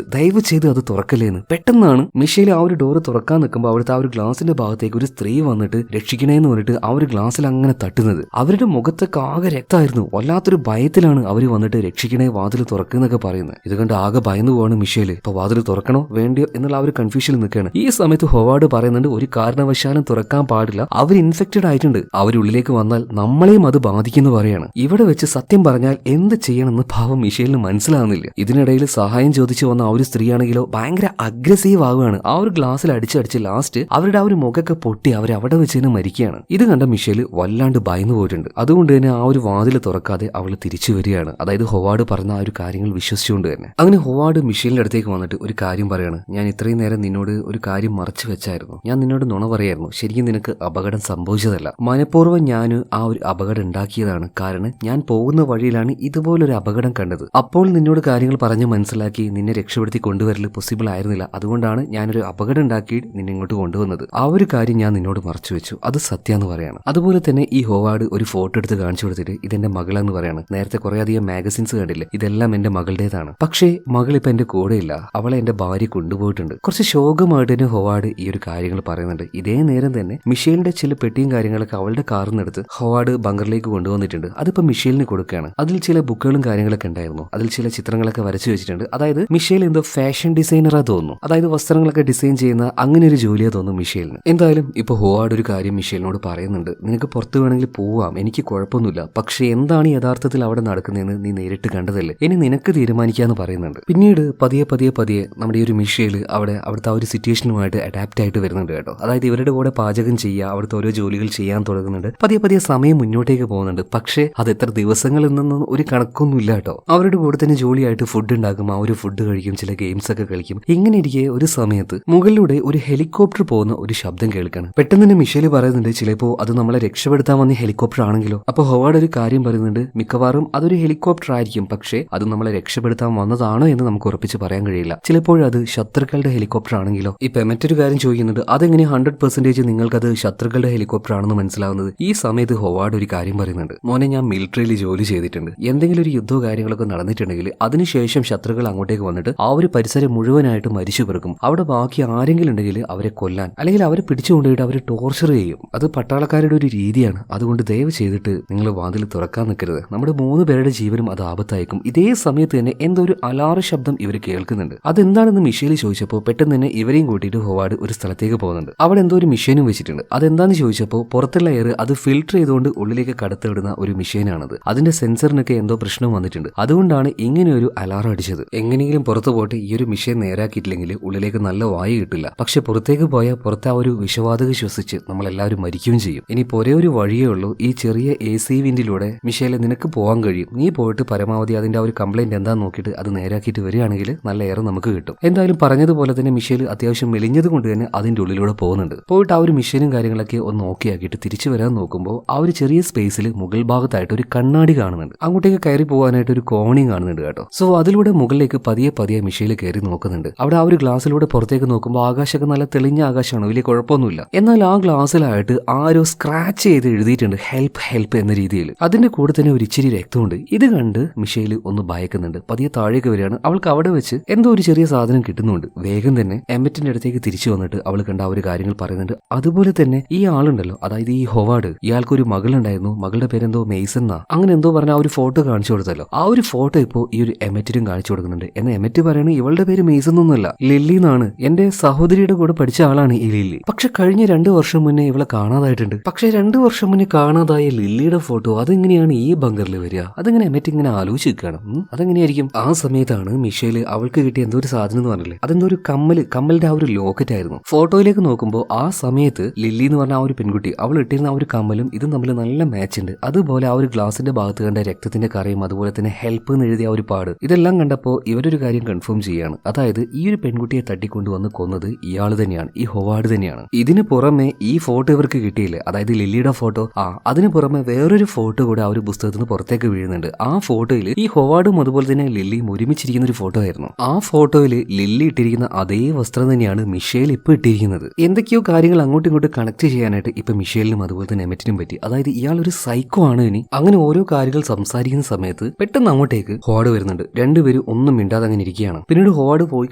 ചെയ്ത് അത് തുറക്കല്ലേന്ന്. പെട്ടെന്നാണ് മിഷേൽ ആ ഒരു ഡോറ് തുറക്കാൻ നിൽക്കുമ്പോൾ അവിടുത്തെ ആ ഒരു ഗ്ലാസിന്റെ ഭാഗത്തേക്ക് ഒരു സ്ത്രീ വന്നിട്ട് രക്ഷിക്കണേന്ന് പറഞ്ഞിട്ട് ആ ഒരു ഗ്ലാസ്സിൽ അങ്ങനെ തട്ടുന്നത്. അവരുടെ മുഖത്തൊക്കെ ആകെ രക്തമായിരുന്നു. വല്ലാത്തൊരു ഭയത്തിലാണ് അവർ വന്നിട്ട് രക്ഷിക്കണേ, വാതിൽ തുറക്കുന്നൊക്കെ പറയുന്നത്. ഇത് കണ്ട് ആകെ ഭയന്നു പോവാണ് മിഷേൽ. ഇപ്പൊ വാതിൽ തുറക്കണോ വേണ്ടിയോ എന്നുള്ള ആ ഒരു കൺഫ്യൂഷനിൽ നിൽക്കുകയാണ്. ഈ സമയത്ത് ഹൊവാർഡ് പറയുന്നുണ്ട്, ഒരു കാരണവശാലും തുറക്കാൻ പാടില്ല, അവർ ഇൻഫെക്റ്റഡ് ആയിട്ടുണ്ട്, അവരുള്ളിലേക്ക് വന്നാൽ നമ്മളെയും അത് ബാധിക്കുന്നു പറയാണ്. ഇവിടെ വെച്ച് സത്യം പറഞ്ഞാൽ എന്ത് ചെയ്യണമെന്ന് പാവം മിഷേലിന് മനസ്സിലാവുന്നില്ല. ഇതിനിടയിൽ സഹായം ചോദിച്ചു വന്ന ആ ഒരു സ്ത്രീയാണെങ്കിലോ ഭയങ്കര അഗ്രസീവ് ആവുകയാണ്. ആ ഒരു ഗ്ലാസ്സിൽ അടിച്ചടിച്ച് ലാസ്റ്റ് അവരുടെ ആ ഒരു മുഖമൊക്കെ പൊട്ടി അവർ അവിടെ വെച്ച് തന്നെ മരിക്കുകയാണ്. ഇത് കണ്ട മിഷേൽ വല്ലാണ്ട് ഭയന്നു പോയിട്ടുണ്ട്. അതുകൊണ്ട് തന്നെ ആ ഒരു വാതിൽ തുറക്കാതെ അവൾ തിരിച്ചു വരികയാണ്. അതായത് ഹൊവാർഡ് പറഞ്ഞ ആ ഒരു കാര്യങ്ങൾ വിശ്വസിച്ചുകൊണ്ട് തന്നെ. അങ്ങനെ ഹൊവാർഡ് മിഷേലിന്റെ അടുത്തേക്ക് വന്നിട്ട് ഒരു കാര്യം പറയാണ്, ഞാൻ ഇത്രയും നേരം നിന്നോട് ഒരു കാര്യം മറച്ചു വെച്ചായിരുന്നു, ഞാൻ നിന്നോട് നുണ പറയായിരുന്നു. ശരിക്കും നിനക്ക് അപകടം സംഭവിച്ചതല്ല, മനഃപൂർവ്വം ഞാൻ ആ ഒരു അപകടം ഉണ്ടാക്കിയതാണ്. കാരണം ഞാൻ പോകുന്ന വഴിയിലാണ് ഇതുപോലൊരു അപകടം കണ്ടത്. അപ്പോൾ നിന്നോട് കാര്യങ്ങൾ പറഞ്ഞ് മനസ്സിലാക്കി നിന്നെ രക്ഷപ്പെടുത്തി കൊണ്ടുവരൽ പോസിബിൾ ആയിരുന്നില്ല. അതുകൊണ്ടാണ് ഞാനൊരു അപകടം ഉണ്ടാക്കി നിന്നെ ഇങ്ങോട്ട് കൊണ്ടുവന്നത്. ആ ഒരു കാര്യം ഞാൻ നിന്നോട് മറച്ചു വെച്ചു, അത് സത്യാന്ന് പറയാണ്. അതുപോലെ തന്നെ ഈ ഹൊവാർഡ് ഒരു ഫോട്ടോ എടുത്ത് കാണിച്ചു കൊടുത്തിട്ട് ഇതെന്റെ മകളെന്ന് പറയാണ്. നേരത്തെ കുറെ അധികം മാഗസിൻസ് കണ്ടില്ലേ, ഇതെല്ലാം എന്റെ മകളുടേതാണ്. പക്ഷേ മകൾ ഇപ്പൊ എന്റെ കൂടെയില്ല, അവളെ എന്റെ ഭാര്യ കൊണ്ടുപോയിട്ടുണ്ട്. കുറച്ച് ശോകമായിട്ട് തന്നെ ഹൊവാർഡ് ഈ ഒരു കാര്യങ്ങൾ പറയുന്നുണ്ട്. ഇതേ നേരം തന്നെ മിഷേലിന്റെ ചില പെട്ടിയും കാര്യങ്ങളൊക്കെ അവളുടെ കാറിൽ നിന്നെടുത്ത് ഹൊവാർഡ് ബങ്കറിലേക്ക് കൊണ്ടുവന്നിട്ടുണ്ട്. അതിപ്പോ മിഷേലിന് കൊടുക്കുകയാണ്. അതിൽ ചില ബുക്കുകളും കാര്യങ്ങളൊക്കെ ഉണ്ടായിരുന്നു. അതിൽ ചില ചിത്രങ്ങളൊക്കെ വരച്ചു വെച്ചിട്ടുണ്ട്. അതായത് മിഷേൽ എന്തോ ഫാഷൻ ഡിസൈനറാ തോന്നുന്നു. അതായത് വസ്ത്രങ്ങളൊക്കെ ഡിസൈൻ ചെയ്യുന്ന അങ്ങനെ ഒരു ജോലിയാ തോന്നുന്നു മിഷേലിന്. എന്തായാലും ഇപ്പൊ ഹൊവാർഡ് ഒരു കാര്യം മിഷേലിനോട് പറയുന്നുണ്ട്, നിനക്ക് പുറത്ത് വേണമെങ്കിൽ പോവാം, എനിക്ക് കുഴപ്പമൊന്നുമില്ല. പക്ഷെ എന്താണ് യഥാർത്ഥത്തിൽ അവിടെ നടക്കുന്നതെന്ന് നീ നേരിട്ട് കണ്ടതല്ലേ, ഇനി നിനക്ക് തീരുമാനിക്കാന്ന് പറയുന്നുണ്ട്. പിന്നീട് പതിയെ നമ്മുടെ ഈ ഒരു മിഷേൽ അവിടുത്തെ ആ ഒരു സിറ്റുവേഷനുമായിട്ട് അഡാപ്റ്റ് ആയിട്ട് വരുന്നുണ്ട് കേട്ടോ. അതായത് ഇവരുടെ കൂടെ പാചകം ചെയ്യുക, അവിടുത്തെ ഓരോ ജോലികൾ ചെയ്യാൻ തുടങ്ങുന്നുണ്ട്. പതിയെ സമയം മുന്നോട്ടേക്ക് പോകുന്നുണ്ട്. പക്ഷേ അത് എത്ര ദിവസങ്ങളിൽ നിന്നും ഒരു കണക്കൊന്നുമില്ല കേട്ടോ. അവരുടെ കൂടെ തന്നെ ജോലിയായിട്ട് ഫുഡ് ഉണ്ടാക്കും, ആ ഒരു ഫുഡ് കഴിക്കും, ചില ഗെയിംസ് ഒക്കെ കളിക്കും. ഇങ്ങനെ ഇരിക്കെ ഒരു സമയത്ത് മുകളിലൂടെ ഒരു ഹെലികോപ്റ്റർ പോകുന്ന ഒരു ശബ്ദം കേൾക്കണം. പെട്ടെന്ന് തന്നെ മിഷേൽ പറയുന്നുണ്ട്, ചിലപ്പോ അത് നമ്മളെ രക്ഷപ്പെടുത്താൻ വന്ന ഹെലികോപ്റ്റർ ആണെങ്കിലോ. അപ്പൊ ഹൊവാർഡ് ഒരു കാര്യം പറയുന്നുണ്ട്, മിക്കവാറും അതൊരു ഹെലികോപ്റ്റർ ആയിരിക്കും, പക്ഷേ അത് നമ്മളെ രക്ഷപ്പെടുത്താൻ വന്നതാണോ എന്ന് നമുക്ക് ഉറപ്പിച്ച് പറയാൻ കഴിയില്ല. ചിലപ്പോൾ അത് ശത്രുക്കളുടെ ഹെലികോപ്റ്റർ ആണെങ്കിലോ. ഇപ്പൊ മറ്റൊരു കാര്യം ചോദിക്കുന്നുണ്ട്, അതെങ്ങനെ 100% നിങ്ങൾക്കത് ശത്രുക്കളുടെ ഹെലികോപ്റ്റർ ആണെന്ന് മനസ്സിലാവുന്നത്? ഈ സമയത്ത് ഹൊവാർഡ് ഒരു കാര്യം പറയുന്നുണ്ട്, മോനെ ഞാൻ മിലിറ്ററിയിൽ ജോലി ചെയ്തിട്ടുണ്ട്. എന്തെങ്കിലും ഒരു യുദ്ധമോ കാര്യങ്ങളൊക്കെ നടന്നിട്ടുണ്ടെങ്കിൽ അതിനുശേഷം ശത്രുക്കൾ അങ്ങോട്ടേക്ക് വന്നിട്ട് ആ ഒരു പരിസരം മുഴുവനായിട്ട് മരിച്ചു പിറക്കും. അവിടെ ബാക്കി ആരെങ്കിലും ഉണ്ടെങ്കിൽ അവരെ കൊല്ലാൻ അല്ലെങ്കിൽ അവരെ പിടിച്ചുകൊണ്ടുപോയിട്ട് അവരെ ടോർച്ചർ ചെയ്യും. അത് പട്ടാളക്കാരുടെ ഒരു രീതിയാണ്. അതുകൊണ്ട് ദയവ് ചെയ്തിട്ട് നിങ്ങൾ വാതിൽ തുറക്കാൻ നിൽക്കരുത്, നമ്മുടെ 3 പേരുടെ ജീവനും അത് ആപത്തായിരിക്കും. ഇതേ സമയത്ത് തന്നെ എന്തോ ഒരു അലാറ ശബ്ദം ഇവർ കേൾക്കുന്നുണ്ട്. അതെന്താണെന്ന് മിഷേൽ ചോദിച്ചപ്പോൾ പെട്ടെന്ന് തന്നെ ഇവരെയും കൂട്ടിയിട്ട് ഹൊവാർഡ് ഒരു സ്ഥലത്തേക്ക് പോകുന്നുണ്ട്. അവിടെ എന്തോ ഒരു മിഷീനും വെച്ചിട്ടുണ്ട്. അതെന്താന്ന് ചോദിച്ചപ്പോൾ പുറത്തുള്ള എയർ അത് ഫിൽട്ടർ ചെയ്തുകൊണ്ട് ഉള്ളിലേക്ക് കടത്തിവിടുന്ന ഒരു മിഷീനാണത്. അതിന്റെ സെൻസറിനൊക്കെ എന്തോ പ്രശ്നം വന്നിട്ടുണ്ട്. അതുകൊണ്ടാണ് ഇങ്ങനെ ഒരു അലാറം അടിച്ചത്. എങ്ങനെയെങ്കിലും പുറത്തു പോയിട്ട് ഈ ഒരു മിഷീൻ നേരാക്കിയിട്ടില്ലെങ്കിൽ ഉള്ളിലേക്ക് നല്ല വായു കിട്ടില്ല. പക്ഷെ പുറത്തേക്ക് പോയാൽ പുറത്തെ ആ ഒരു വിഷവാതക ശ്വസിച്ച് നമ്മളെല്ലാവരും മരിക്കുകയും ചെയ്യും. ഇനി ഒരേ ഒരു വഴിയേ ഉള്ളൂ, ഈ ചെറിയ AC വിൻഡിലൂടെ മിഷേലെ നിനക്ക് പോകാൻ കഴിയും. നീ പോയിട്ട് പരമാവധി അതിന്റെ ആ ഒരു കംപ്ലൈന്റ് എന്താന്ന് നോക്കിയിട്ട് അത് നേരാക്കിയിട്ട് വരികയാണെങ്കിൽ നല്ല എയർ നമുക്ക് കിട്ടും. എന്തായാലും പറഞ്ഞതുപോലെ തന്നെ മിഷേൽ അത്യാവശ്യം മെലിഞ്ഞത് കൊണ്ട് തന്നെ അതിന്റെ ഉള്ളിലൂടെ പോകുന്നുണ്ട്. പോയിട്ട് ആ ഒരു മിഷീനും കാര്യങ്ങളൊക്കെ ഒന്ന് ഓക്കെ ആക്കിയിട്ട് തിരിച്ചു വരാൻ നോക്കുമ്പോൾ ആ ഒരു ചെറിയ സ്പേസിൽ മുകൾ ഭാഗത്തായിട്ട് ഒരു കണ്ണാടി കാണുന്നുണ്ട്. അങ്ങോട്ടേക്ക് കയറി പോകാനായിട്ട് ഒരു കോണിയും കാണുന്നുണ്ട് കേട്ടോ. സോ അതിലൂടെ മുകളിലേക്ക് പതിയെ മിഷേൽ കയറി നോക്കുന്നുണ്ട്. അവിടെ ആ ഒരു ഗ്ലാസ്സിലൂടെ പുറത്തേക്ക് നോക്കുമ്പോൾ ആകാശമൊക്കെ നല്ല തെളിഞ്ഞ ആകാശമാണ്, വലിയ കുഴപ്പമൊന്നുമില്ല. എന്നാൽ ആ ഗ്ലാസ്സിലായിട്ട് ആരോ സ്ക്രാച്ച് ചെയ്ത് എഴുതിയിട്ടുണ്ട് ഹെൽപ്പ് ഹെൽപ്പ് എന്ന രീതിയിൽ. അതിന്റെ കൂടെ തന്നെ ഒരു ഇച്ചിരി രക്തമുണ്ട്. ഇത് കണ്ട് മിഷേൽ മിഷേൽ ഒന്ന് ഭയക്കുന്നുണ്ട്. പതിയെ താഴേക്ക് വരികയാണ്. അവൾക്ക് അവിടെ വെച്ച് എന്തോ ഒരു ചെറിയ സാധനം കിട്ടുന്നുണ്ട്. വേഗം തന്നെ എമ്മറ്റിന്റെ അടുത്തേക്ക് തിരിച്ചു വന്നിട്ട് അവൾ കണ്ട ആ ഒരു കാര്യങ്ങൾ പറയുന്നുണ്ട്. അതുപോലെ തന്നെ ഈ ആളുണ്ടല്ലോ, അതായത് ഈ ഹൊവാർഡ്, ഇയാൾക്കൊരു മകളുണ്ടായിരുന്നു. മകളുടെ പേരെന്തോ മെയ്സൺ എന്നാ, അങ്ങനെ എന്തോ പറഞ്ഞ ആ ഒരു ഫോട്ടോ കാണിച്ചു കൊടുത്തല്ലോ. ആ ഒരു ഫോട്ടോ ഇപ്പോൾ ഈ ഒരു എമറ്റിനും കാണിച്ചു കൊടുക്കുന്നുണ്ട്. എന്നാൽ എമറ്റ് പറയണ ഇവളുടെ പേര് മെയ്സൺ ഒന്നുമല്ല, ലില്ലി എന്നാണ്. എന്റെ സഹോദരിയുടെ കൂടെ പഠിച്ച ആളാണ് ഈ ലില്ലി. പക്ഷെ കഴിഞ്ഞ 2 വർഷം മുന്നേ ഇവളെ കാണാതായിട്ടുണ്ട്. പക്ഷെ 2 വർഷം മുന്നേ കാണാതായ ലില്ലിയുടെ ഫോട്ടോ അതെങ്ങനെയാണ് ഈ ബങ്കറിൽ വരിക? അതെങ്ങനെ എമറ്റ് ഇങ്ങനെ ആലോചിച്ച് നിൽക്കണം. അതെങ്ങനെയായിരിക്കും? ആ സമയത്താണ് മിഷേല് അവൾക്ക് കിട്ടിയ എന്തോ ഒരു സാധനം എന്ന് പറഞ്ഞില്ലേ, അതെന്തോ ഒരു കമ്മലിന്റെ ആ ഒരു ലോക്കറ്റ് ആയിരുന്നു. ഫോട്ടോയിലേക്ക് നോക്കുമ്പോൾ ആ സമയത്ത് ലില്ലി എന്ന് പറഞ്ഞ ആ ഒരു പെൺകുട്ടി അവൾ ഇട്ടിരുന്ന ആ ഒരു കമ്മലും ഇതും തമ്മിൽ നല്ല മാച്ച് ഉണ്ട്. അതുപോലെ ആ ഒരു ഗ്ലാസിന്റെ ഭാഗത്ത് കണ്ട രക്തത്തിന്റെ കറയും അതുപോലെ തന്നെ ഹെൽപ്പ് എന്ന് എഴുതിയ ആ ഒരു പാട്, ഇതെല്ലാം കണ്ടപ്പോൾ ഇവരൊരു കാര്യം കൺഫേം ചെയ്യാണ്. അതായത് ഈ ഒരു പെൺകുട്ടിയെ തട്ടിക്കൊണ്ടുവന്ന് കൊന്നത് ഇയാൾ തന്നെയാണ്, ഈ ഹൊവാർഡ് തന്നെയാണ്. ഇതിന് പുറമെ ഈ ഫോട്ടോ ഇവർക്ക് കിട്ടിയില്ലേ, അതായത് ലില്ലിയുടെ ഫോട്ടോ, അതിന് പുറമെ വേറൊരു ഫോട്ടോ കൂടെ ആ ഒരു പുസ്തകത്തിൽ നിന്ന് പുറത്തേക്ക് വീഴുന്നുണ്ട്. ആ ഫോട്ടോയിൽ ഈ ഹൊവാർഡും അതുപോലെ തന്നെ ലില്ലിയും ഒരുമിച്ചിരിക്കുന്ന ഒരു ഫോട്ടോ ആയിരുന്നു. ആ ഫോട്ടോയിൽ ലില്ലി ഇട്ടിരിക്കുന്ന അതേ വസ്ത്രം തന്നെയാണ് മിഷേൽ ഇപ്പൊ ഇട്ടിരിക്കുന്നത്. എന്തൊക്കെയോ കാര്യങ്ങൾ അങ്ങോട്ടും ഇങ്ങോട്ടും കണക്ട് ചെയ്യാനായിട്ട് ഇപ്പൊ മിഷേലിനും അതുപോലെ തന്നെ എമറ്റിനും പറ്റി. അതായത് ഇയാൾ ഒരു സൈക്കോ ആണ്. ഇനി അങ്ങനെ ഓരോ കാര്യങ്ങൾ സംസാരിക്കുന്ന സമയത്ത് പെട്ടെന്ന് അങ്ങോട്ടേക്ക് ഹോവാർഡ് വരുന്നുണ്ട്. രണ്ടുപേരും ഒന്നും മിണ്ടാതെ അങ്ങനെ ഇരിക്കുകയാണ്. പിന്നീട് ഹോവാർഡ് പോയി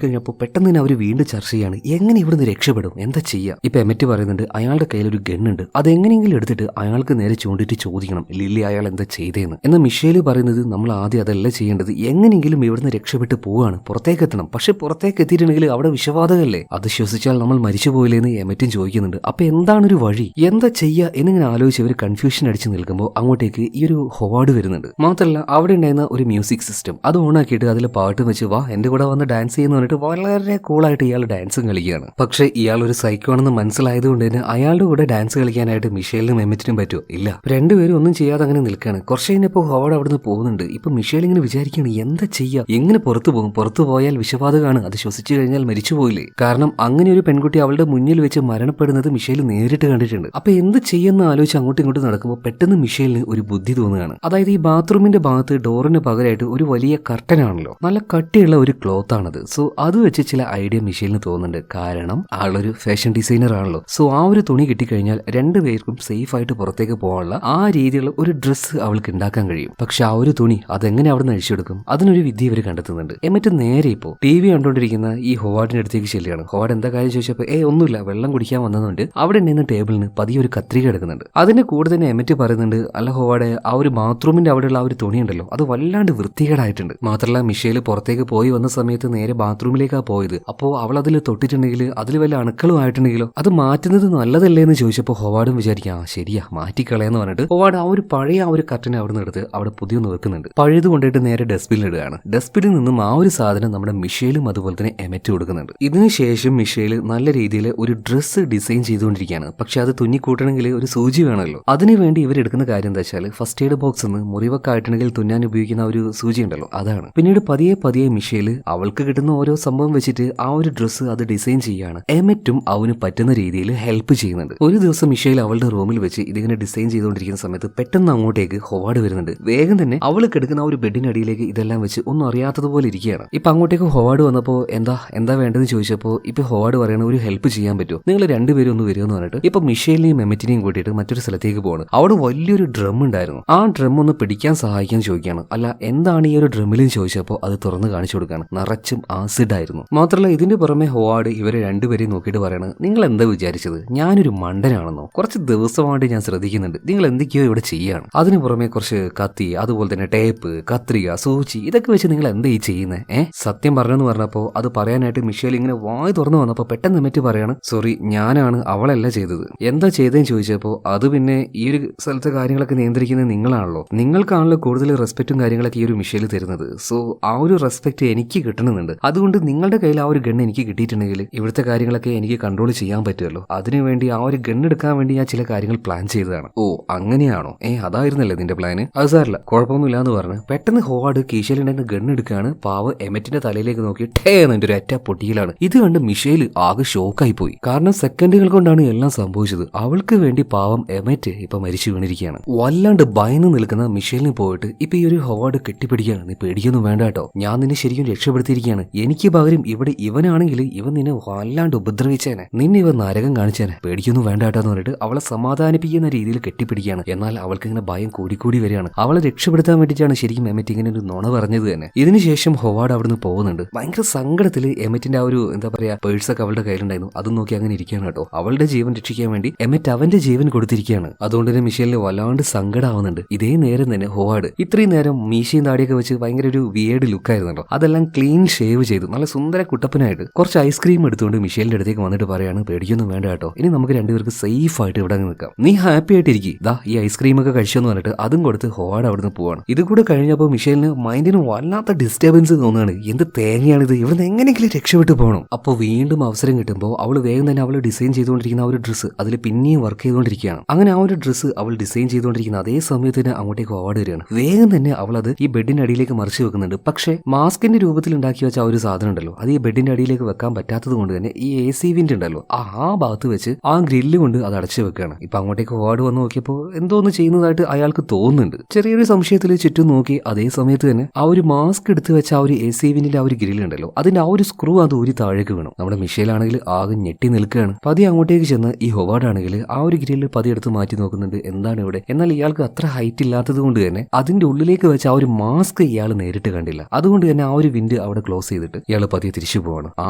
കഴിഞ്ഞപ്പോൾ പെട്ടെന്ന് തന്നെ അവർ വീണ്ടും ചർച്ച ചെയ്യാണ്, എങ്ങനെ ഇവിടുന്ന് രക്ഷപ്പെടും, എന്താ ചെയ്യുക. ഇപ്പൊ എമറ്റ് പറയുന്നുണ്ട് അയാളുടെ കയ്യിൽ ഒരു ഗണ്ണുണ്ട്, അതെങ്ങനെയെങ്കിലും എടുത്തിട്ട് അയാൾക്ക് നേരെ ചൂണ്ടിട്ട് ചോദിക്കണം ലില്ലി അയാൾ എന്താ ചെയ്തതെന്ന്. എന്നാൽ മിഷേല് പറയുന്നത് നമ്മൾ ആദ്യം അതല്ല ചെയ്യേണ്ടത്, എങ്ങനെയെങ്കിലും ഇവിടുന്ന് രക്ഷപ്പെട്ട് പോവാണ്, പുറത്തേക്ക് എത്തണം. പക്ഷെ പുറത്തേക്ക് എത്തിയിട്ടുണ്ടെങ്കിൽ അവിടെ വിഷവാതകല്ലേ, അത് ശ്വസിച്ചാൽ നമ്മൾ മരിച്ചു പോയില്ലേന്ന് എമറ്റും ചോദിക്കുന്നുണ്ട്. അപ്പൊ എന്താണ് ഒരു വഴി, എന്താ ചെയ്യുക എന്നിങ്ങനെ ആലോചിച്ച് അവർ കൺഫ്യൂഷൻ അടിച്ച് നിൽക്കുമ്പോൾ അങ്ങോട്ടേക്ക് ഈ ഒരു ഹൊവാർഡ് വരുന്നുണ്ട്. മാത്രമല്ല അവിടെ ഉണ്ടായിരുന്ന ഒരു മ്യൂസിക് സിസ്റ്റം അത് ഓണാക്കിയിട്ട് അതിൽ പാട്ട് വെച്ച് വാ എന്റെ കൂടെ വന്ന് ഡാൻസ് ചെയ്യുന്ന പറഞ്ഞിട്ട് വളരെ കൂളായിട്ട് ഇയാൾ ഡാൻസും കളിക്കുകയാണ്. പക്ഷെ ഇയാൾ ഒരു സൈക്കോ ആണെന്ന് മനസ്സിലായതുകൊണ്ട് തന്നെ അയാളുടെ കൂടെ ഡാൻസ് കളിക്കാനായിട്ട് മിഷേലിനും എമറ്റിനും പറ്റുമോ? ഇല്ല. രണ്ടുപേരും ഒന്നും ചെയ്യാതെ അങ്ങനെ നിൽക്കുകയാണ്. കുറച്ച് കഴിഞ്ഞപ്പോൾ ഹോവാർഡ് അവിടുന്ന് പോകുന്നുണ്ട്. ഇപ്പൊ മിഷേൽ ഇങ്ങനെ വിചാരിക്കുകയാണ് എന്താ ചെയ്യുക, എങ്ങനെ പുറത്തു പോകും, പുറത്തു പോയാൽ വിഷവാതകമാണ്, അത് ശ്വസിച്ചു കഴിഞ്ഞാൽ മരിച്ചു പോയില്ലേ. കാരണം അങ്ങനെ ഒരു പെൺകുട്ടി അവളുടെ മുന്നിൽ വെച്ച് മരണപ്പെടുന്നത് മിഷേൽ നേരിട്ട് കണ്ടിട്ടുണ്ട്. അപ്പൊ എന്ത് ചെയ്യുന്ന ആലോചിച്ച് അങ്ങോട്ടും ഇങ്ങോട്ടും നടക്കുമ്പോൾ പെട്ടെന്ന് മിഷേലിന് ഒരു ബുദ്ധി തോന്നുകയാണ്. അതായത് ഈ ബാത്റൂമിന്റെ ഭാഗത്ത് ഡോറിന് പകരമായിട്ട് ഒരു വലിയ കർട്ടൻ ആണല്ലോ, നല്ല കട്ടിയുള്ള ഒരു ക്ലോത്ത് ആണത്. സോ അത് വെച്ച് ചില ഐഡിയ മിഷേലിന് തോന്നുന്നുണ്ട്. കാരണം ആളൊരു ഫാഷൻ ഡിസൈനർ ആണല്ലോ. സോ ആ ഒരു തുണി കിട്ടിക്കഴിഞ്ഞാൽ രണ്ടുപേർക്കും സേഫ് ആയിട്ട് പുറത്തേക്ക് പോകാനുള്ള ആ രീതിയിലുള്ള ഒരു ഡ്രസ്സ് അവൾക്ക് ഉണ്ടാക്കാൻ കഴിയും. പക്ഷെ ആ ഒരു തുണി അതെങ്ങനെ അവിടെ നിന്ന് അഴിച്ചെടുക്കും, അതിനൊരു വിദ്യ ഇവർ കണ്ടെത്തുന്നുണ്ട്. എന്നിട്ട് നേരെ ഇപ്പോൾ TV കണ്ടുകൊണ്ടിരിക്കുന്ന ഈ ഹൊവാർഡിന്റെ അടുത്തേക്ക് ചെല്ലുകയാണ്. ഹൊവാർഡ് എന്താ കാര്യം ചോദിച്ചപ്പോൾ ഒന്നുമില്ല, വെള്ളം കുടിക്കാൻ വന്നതുകൊണ്ട് അവിടെ നിന്ന് ടേബിളിന് പതിയെ ഒരു കത്രിക എടുക്കുന്നുണ്ട്. അതിന്റെ കൂടെ തന്നെ എമറ്റ് പറയുന്നുണ്ട്, അല്ല ഹൊവാർഡ്, ആ ഒരു ബാത്റൂമിന്റെ അവിടെയുള്ള ആ ഒരു തുണി ഉണ്ടല്ലോ അത് വല്ലാണ്ട് വൃത്തികേടായിട്ടുണ്ട്. മാത്രമല്ല മിഷേൽ പുറത്തേക്ക് പോയി വന്ന സമയത്ത് നേരെ ബാത്റൂമിലേക്കാണ് പോയത്. അപ്പോൾ അവൾ അതിൽ തൊട്ടിട്ടുണ്ടെങ്കിൽ അതിൽ വല്ല അണുക്കളും ആയിട്ടുണ്ടെങ്കിലോ അത് മാറ്റുന്നത് നല്ലതല്ലേ എന്ന് ചോദിച്ചപ്പോൾ ഹൊവാർഡും വിചാരിക്കാം ശരിയാ മാറ്റിക്കളയെന്ന് പറഞ്ഞിട്ട് ഹൊവാർഡ് ആ ഒരു പഴയ ആ ഒരു കർട്ടനെ അവിടെ നിന്ന് എടുത്ത് അവിടെ പുതിയൊന്ന് വെക്കുന്നുണ്ട്. പഴയത് കൊണ്ടിട്ട് നേരെ ഡസ്റ്റ്ബിനിൽ ഇടുകയാണ്. ഡസ്റ്റ്ബിനിൽ നിന്നും ആ ഒരു സാധനം നമ്മുടെ മിഷേലും അതുപോലെ തന്നെ എമറ്റ് കൊടുക്കുന്നുണ്ട്. ഇതിനുശേഷം മിഷേൽ നല്ല രീതിയിൽ ഒരു ഡ്രസ്സ് ഡിസൈൻ ചെയ്തുകൊണ്ടിരിക്കുകയാണ്. പക്ഷെ അത് തുന്നിക്കൂട്ടണമെങ്കിൽ ഒരു സൂചി വേണമല്ലോ. അതിനുവേണ്ടി ഇവരെടുക്കുന്ന കാര്യം എന്താ വെച്ചാൽ ഫസ്റ്റ് എയ്ഡ് ബോക്സ് നിന്ന് മുറിവൊക്കെ ആയിട്ടുണ്ടെങ്കിൽ തുന്നാൻ ഉപയോഗിക്കുന്ന ഒരു സൂചി ഉണ്ടല്ലോ അതാണ്. പിന്നീട് പതിയെ മിഷേൽ അവൾക്ക് കിട്ടുന്ന ഓരോ സംഭവം വെച്ചിട്ട് ആ ഒരു ഡ്രസ്സ് അത് ഡിസൈൻ ചെയ്യാണ്. എമറ്റും അവന് പറ്റുന്ന രീതിയിൽ ഹെൽപ്പ് ചെയ്യുന്നുണ്ട്. ഒരു ദിവസം മിഷേൽ അവളുടെ റൂമിൽ വെച്ച് ഇതിങ്ങനെ ഡിസൈൻ ചെയ്തുകൊണ്ടിരിക്കുന്ന സമയത്ത് പെട്ടെന്ന് അങ്ങോട്ടേക്ക് ഹൊവാർഡ് വരുന്നുണ്ട്. വേഗം തന്നെ അവൾ കിടക്കുന്ന ആ ഒരു ബെഡിനടിയിലേക്ക് ഇതെല്ലാം വെച്ച് ഒന്നും അറിയാത്തതുപോലെ ഇരിക്കുകയാണ്. ഇപ്പൊ അങ്ങോട്ടേക്ക് ഹൊവാർഡ് വന്നപ്പോൾ എന്താ വേണ്ടതെന്ന് ചോദിച്ചപ്പോൾ ഇപ്പൊ ഹൊവാർഡ് പറയണ ഒരു ഹെൽപ്പ് ചെയ്യാൻ പറ്റുമോ, നിങ്ങൾ രണ്ടുപേരും ഒന്ന് വരുമെന്ന് പറഞ്ഞിട്ട് ഇപ്പൊ മിഷേലിനെയും എമറ്റിനെയും കൂട്ടിയിട്ട് മറ്റൊരു സ്ഥലത്തേക്ക് പോവാണ്. അവിടെ വലിയൊരു ഡ്രം ഉണ്ടായിരുന്നു. ആ ഡ്രം ഒന്ന് പിടിക്കാൻ സഹായിക്കാൻ ചോദിക്കുകയാണ്. അല്ല എന്താണ് ഈ ഒരു ഡ്രമ്മിലും ചോദിച്ചപ്പോൾ അത് തുറന്ന് കാണിച്ചു കൊടുക്കുകയാണ്. നിറച്ചും ആസിഡ് ആയിരുന്നു. മാത്രമല്ല ഇതിന്റെ പുറമെ ഹൊവാർഡ് ഇവരെ രണ്ടുപേരെയും നോക്കിയിട്ട് പറയണം, നിങ്ങൾ എന്താ വിചാരിച്ചത് ഞാനൊരു മണ്ടനാണെന്നോ, കുറച്ച് ദിവസമായിട്ട് ഞാൻ ശ്രദ്ധിക്കുന്നുണ്ട് നിങ്ങൾ എന്തൊക്കെയോ ഇവിടെ ചെയ്യാണ്. അതിന് പുറമെ കുറച്ച് കത്തി അതുപോലെ തന്നെ ടേപ്പ് കത്രിക സൂചി ഇതൊക്കെ വെച്ച് നിങ്ങൾ എന്താ ഈ ചെയ്യുന്നത്? സത്യം പറഞ്ഞെന്ന് പറഞ്ഞപ്പോൾ അത് പറയാനായിട്ട് മിഷേൽ ഇങ്ങനെ വായ് തുറന്നു വന്നപ്പോൾ പെട്ടെന്ന് എമറ്റ് പറയാണ്, സോറി ഞാനാണ്, അവളല്ല ചെയ്തത്. എന്താ ചെയ്തതെന്ന് ചോദിച്ചപ്പോൾ അത് പിന്നെ ഈ ഒരു സ്ഥലത്തെ കാര്യങ്ങളൊക്കെ നിയന്ത്രിക്കുന്നത് നിങ്ങളാണല്ലോ, നിങ്ങൾക്കാണല്ലോ കൂടുതൽ റെസ്പെക്റ്റും കാര്യങ്ങളൊക്കെ ഈ ഒരു മിഷേൽ തരുന്നത്. സോ ആ ഒരു റെസ്പെക്ട് എനിക്ക് കിട്ടണമെന്നുണ്ട്. അതുകൊണ്ട് നിങ്ങളുടെ കയ്യിൽ ആ ഒരു ഗണ്ണ് എനിക്ക് കിട്ടിയിട്ടുണ്ടെങ്കിൽ ഇവിടുത്തെ കാര്യങ്ങളൊക്കെ എനിക്ക് കൺട്രോൾ ചെയ്യാൻ പറ്റുമല്ലോ. അതിനുവേണ്ടി ആ ഒരു ഗണ്ണ് എടുക്കാൻ വേണ്ടി ഞാൻ ചില കാര്യങ്ങൾ പ്ലാൻ ചെയ്തതാണ്. ഓ അങ്ങനെയാണോ? അതായിരുന്നല്ലേ നിന്റെ പ്ലാന്? അത് സാറില്ല കുഴപ്പമൊന്നുമില്ല എന്ന് പറഞ്ഞ് പെട്ടെന്ന് ഹൊവാർഡ് കീശയിലുണ്ടായിരുന്ന ഗണ്ണ് എടുക്കുകയാണ്. പാവ് എമറ്റിന്റെ തലയിലേക്ക് നോക്കി എന്റെ ഒരു അറ്റ പൊട്ടിയിലാണ്. ഇത് കണ്ട് മിഷേൽ ആകെ ഷോക്കായി പോയി. കാരണം സെക്കൻഡുകൾ കൊണ്ടാണ് എല്ലാം സംഭവിച്ചത്. അവൾക്ക് വേണ്ടി പാവം എമറ്റ് ഇപ്പൊ മരിച്ചു വീണിരിക്കുകയാണ്. വല്ലാണ്ട് ഭയന്ന് നിൽക്കുന്ന മിഷേലിന് പോയിട്ട് ഇപ്പൊ ഈ ഒരു ഹൊവാർഡ് കെട്ടിപ്പിടിക്കുകയാണ്. നീ പേടിക്കൊന്നും വേണ്ട കേട്ടോ, ഞാൻ നിന്നെ ശരിക്കും രക്ഷപ്പെടുത്തിയിരിക്കുകയാണ്. എനിക്ക് പകരം ഇവിടെ ഇവനാണെങ്കിൽ ഇവൻ നിന്നെ വല്ലാണ്ട് ഉപദ്രവിച്ചേനെ, നിന്നെ ഇവൻ നരകം കാണിച്ചേനെ, പേടിക്കൊന്നും വേണ്ട കേട്ടോ എന്ന് പറഞ്ഞിട്ട് അവളെ സമാധാനിപ്പിക്കുന്ന രീതിയിൽ കെട്ടിപ്പിടിക്കുകയാണ്. എന്നാൽ അവൾക്ക് ഇങ്ങനെ ഭയം കൂടിക്കൂടി വരികയാണ്. അവളെ രക്ഷപ്പെടുത്താൻ വേണ്ടിയിട്ടാണ് ശരിക്കും എമറ്റ് ഇങ്ങനെ ഒരു നുണ പറഞ്ഞത് തന്നെ. ഇതിനുശേഷം ഹൊവാർഡ് അവിടുന്ന് പോകുന്നുണ്ട്. ഭയങ്കര സങ്കടത്തിൽ എമറ്റിന്റെ ആ ഒരു എന്താ പറയാ പേഴ്സൊക്കെ അവളുടെ കയ്യിലുണ്ടായിരുന്നു. അതും നോക്കി അങ്ങനെ ഇരിക്കുകയാണ് കേട്ടോ. അവളുടെ ജീവൻ രക്ഷിക്കാൻ വേണ്ടി എമറ്റ് അവന്റെ ജീവൻ കൊടുത്തിരിക്കുകയാണ്. അതുകൊണ്ട് തന്നെ മിഷേലിന് വല്ലാണ്ട് സങ്കടമാവുന്നുണ്ട്. ഇതേ നേരം തന്നെ ഹൊവാർഡ് ഇത്രയും നേരം മീശയും താടിയൊക്കെ വെച്ച് ഭയങ്കര ഒരു വിയേർഡ് ലുക്ക് ആയിരുന്നല്ലോ, അതെല്ലാം ക്ലീൻ ഷേവ് ചെയ്തു നല്ല സുന്ദര കുട്ടപ്പനായിട്ട് കുറച്ച് ഐസ്ക്രീം എടുത്തുകൊണ്ട് മിഷേലിന്റെ അടുത്തേക്ക് വന്നിട്ട് പറയാണ്, പേടിക്കൊന്നും വേണ്ട കേട്ടോ, ഇനി നമുക്ക് രണ്ടുപേർക്ക് സേഫ് ആയിട്ട് ഇവിടെ നിൽക്കാം, നീ ഹാപ്പി ആയിട്ടിരിക്കും, ദാ ഈ ഐസ്ക്രീം ഒക്കെ കഴിച്ചെന്ന് പറഞ്ഞിട്ട് അതും കൊടുത്ത് ഹൊവാർഡ് അവിടുന്ന് പോവാണ്. ഇത് കൂടെ കഴിഞ്ഞപ്പോൾ മിഷേലിന് മൈൻഡിന് വല്ലാത്ത ഡിസ്റ്റർബൻസ് തോന്നുകയാണ്. എന്ത് തേങ്ങയാണിത്, ഇവിടുന്ന് എങ്ങനെയെങ്കിലും രക്ഷപ്പെട്ടു പോകണം. അപ്പോൾ വീണ്ടും അവസരം കിട്ടുമ്പോൾ അവൾ വേഗം തന്നെ അവൾ ഡിസൈൻ ചെയ്തുകൊണ്ടിരിക്കുന്ന ആ ഒരു ഡ്രസ്സ് അതിൽ പിന്നെയും വർക്ക് ചെയ്തുകൊണ്ടിരിക്കുകയാണ്. അങ്ങനെ ആ ഒരു ഡ്രസ്സ് അവൾ ഡിസൈൻ ചെയ്തുകൊണ്ടിരിക്കുന്ന അതേ സമയത്ത് തന്നെ അങ്ങോട്ടേക്ക് ഹൊവാർഡ് വരികയാണ്. വേഗം തന്നെ അവൾ അത് ഈ ബെഡിന്റെ അടിയിലേക്ക് മറിച്ച് വെക്കുന്നുണ്ട്. പക്ഷേ മാസ്കിന്റെ രൂപത്തിൽ ഉണ്ടാക്കി വെച്ച ആ ഒരു സാധനം ഉണ്ടല്ലോ, അത് ഈ ബെഡിന്റെ അടിയിലേക്ക് വെക്കാൻ പറ്റാത്തത് കൊണ്ട് തന്നെ ഈ AC വിൻഡ് ഉണ്ടല്ലോ ആ ഭാഗത്ത് വെച്ച് ആ ഗ്രില്ല് കൊണ്ട് അത് അടച്ചു വെക്കുകയാണ്. ഇപ്പൊ അങ്ങോട്ടേക്ക് ഹൊവാർഡ് വന്ന് നോക്കിയപ്പോൾ എന്തോന്ന് ചെയ്യുന്നതായിട്ട് അയാൾക്ക് തോന്നുന്നുണ്ട്. ചെറിയൊരു സംശയത്തിൽ ചുറ്റും നോക്കി അതേ സമയത്ത് തന്നെ ആ ഒരു മാസ്ക് എടുത്ത് വെച്ച ആ ഒരു AC വിൻഡിന്റെ ആ ഒരു ഗ്രില്ല് ഉണ്ടല്ലോ അതിന്റെ ആ ഒരു സ്ക്രൂ അത് ഊരി താഴേക്ക് വീണു. നമ്മുടെ മിഷേലാണെങ്കിൽ ആകെ ഞെട്ടി നിൽക്കുകയാണ്. പതി അങ്ങോട്ടേക്ക് ചെന്ന് ഈ ഹൊവാർഡ് ആണെങ്കിൽ ആ ഒരു ഗ്രില്ല് പതി എടുത്ത് മാറ്റി നോക്കുന്നുണ്ട് എന്താണ് ഇവിടെ. എന്നാൽ ഇയാൾക്ക് അത്ര ഹൈറ്റ് ഇല്ലാത്തത് കൊണ്ട് തന്നെ അതിന്റെ ഉള്ളിലേക്ക് വെച്ച ആ ഒരു മാസ്ക് ഇയാൾ നേരിട്ട് കണ്ടില്ല. അതുകൊണ്ട് തന്നെ ആ ഒരു വിൻഡ് അവിടെ ക്ലോസ് ചെയ്തിട്ട് ഇയാൾ പതിയെ തിരിച്ചു പോവാണ്. ആ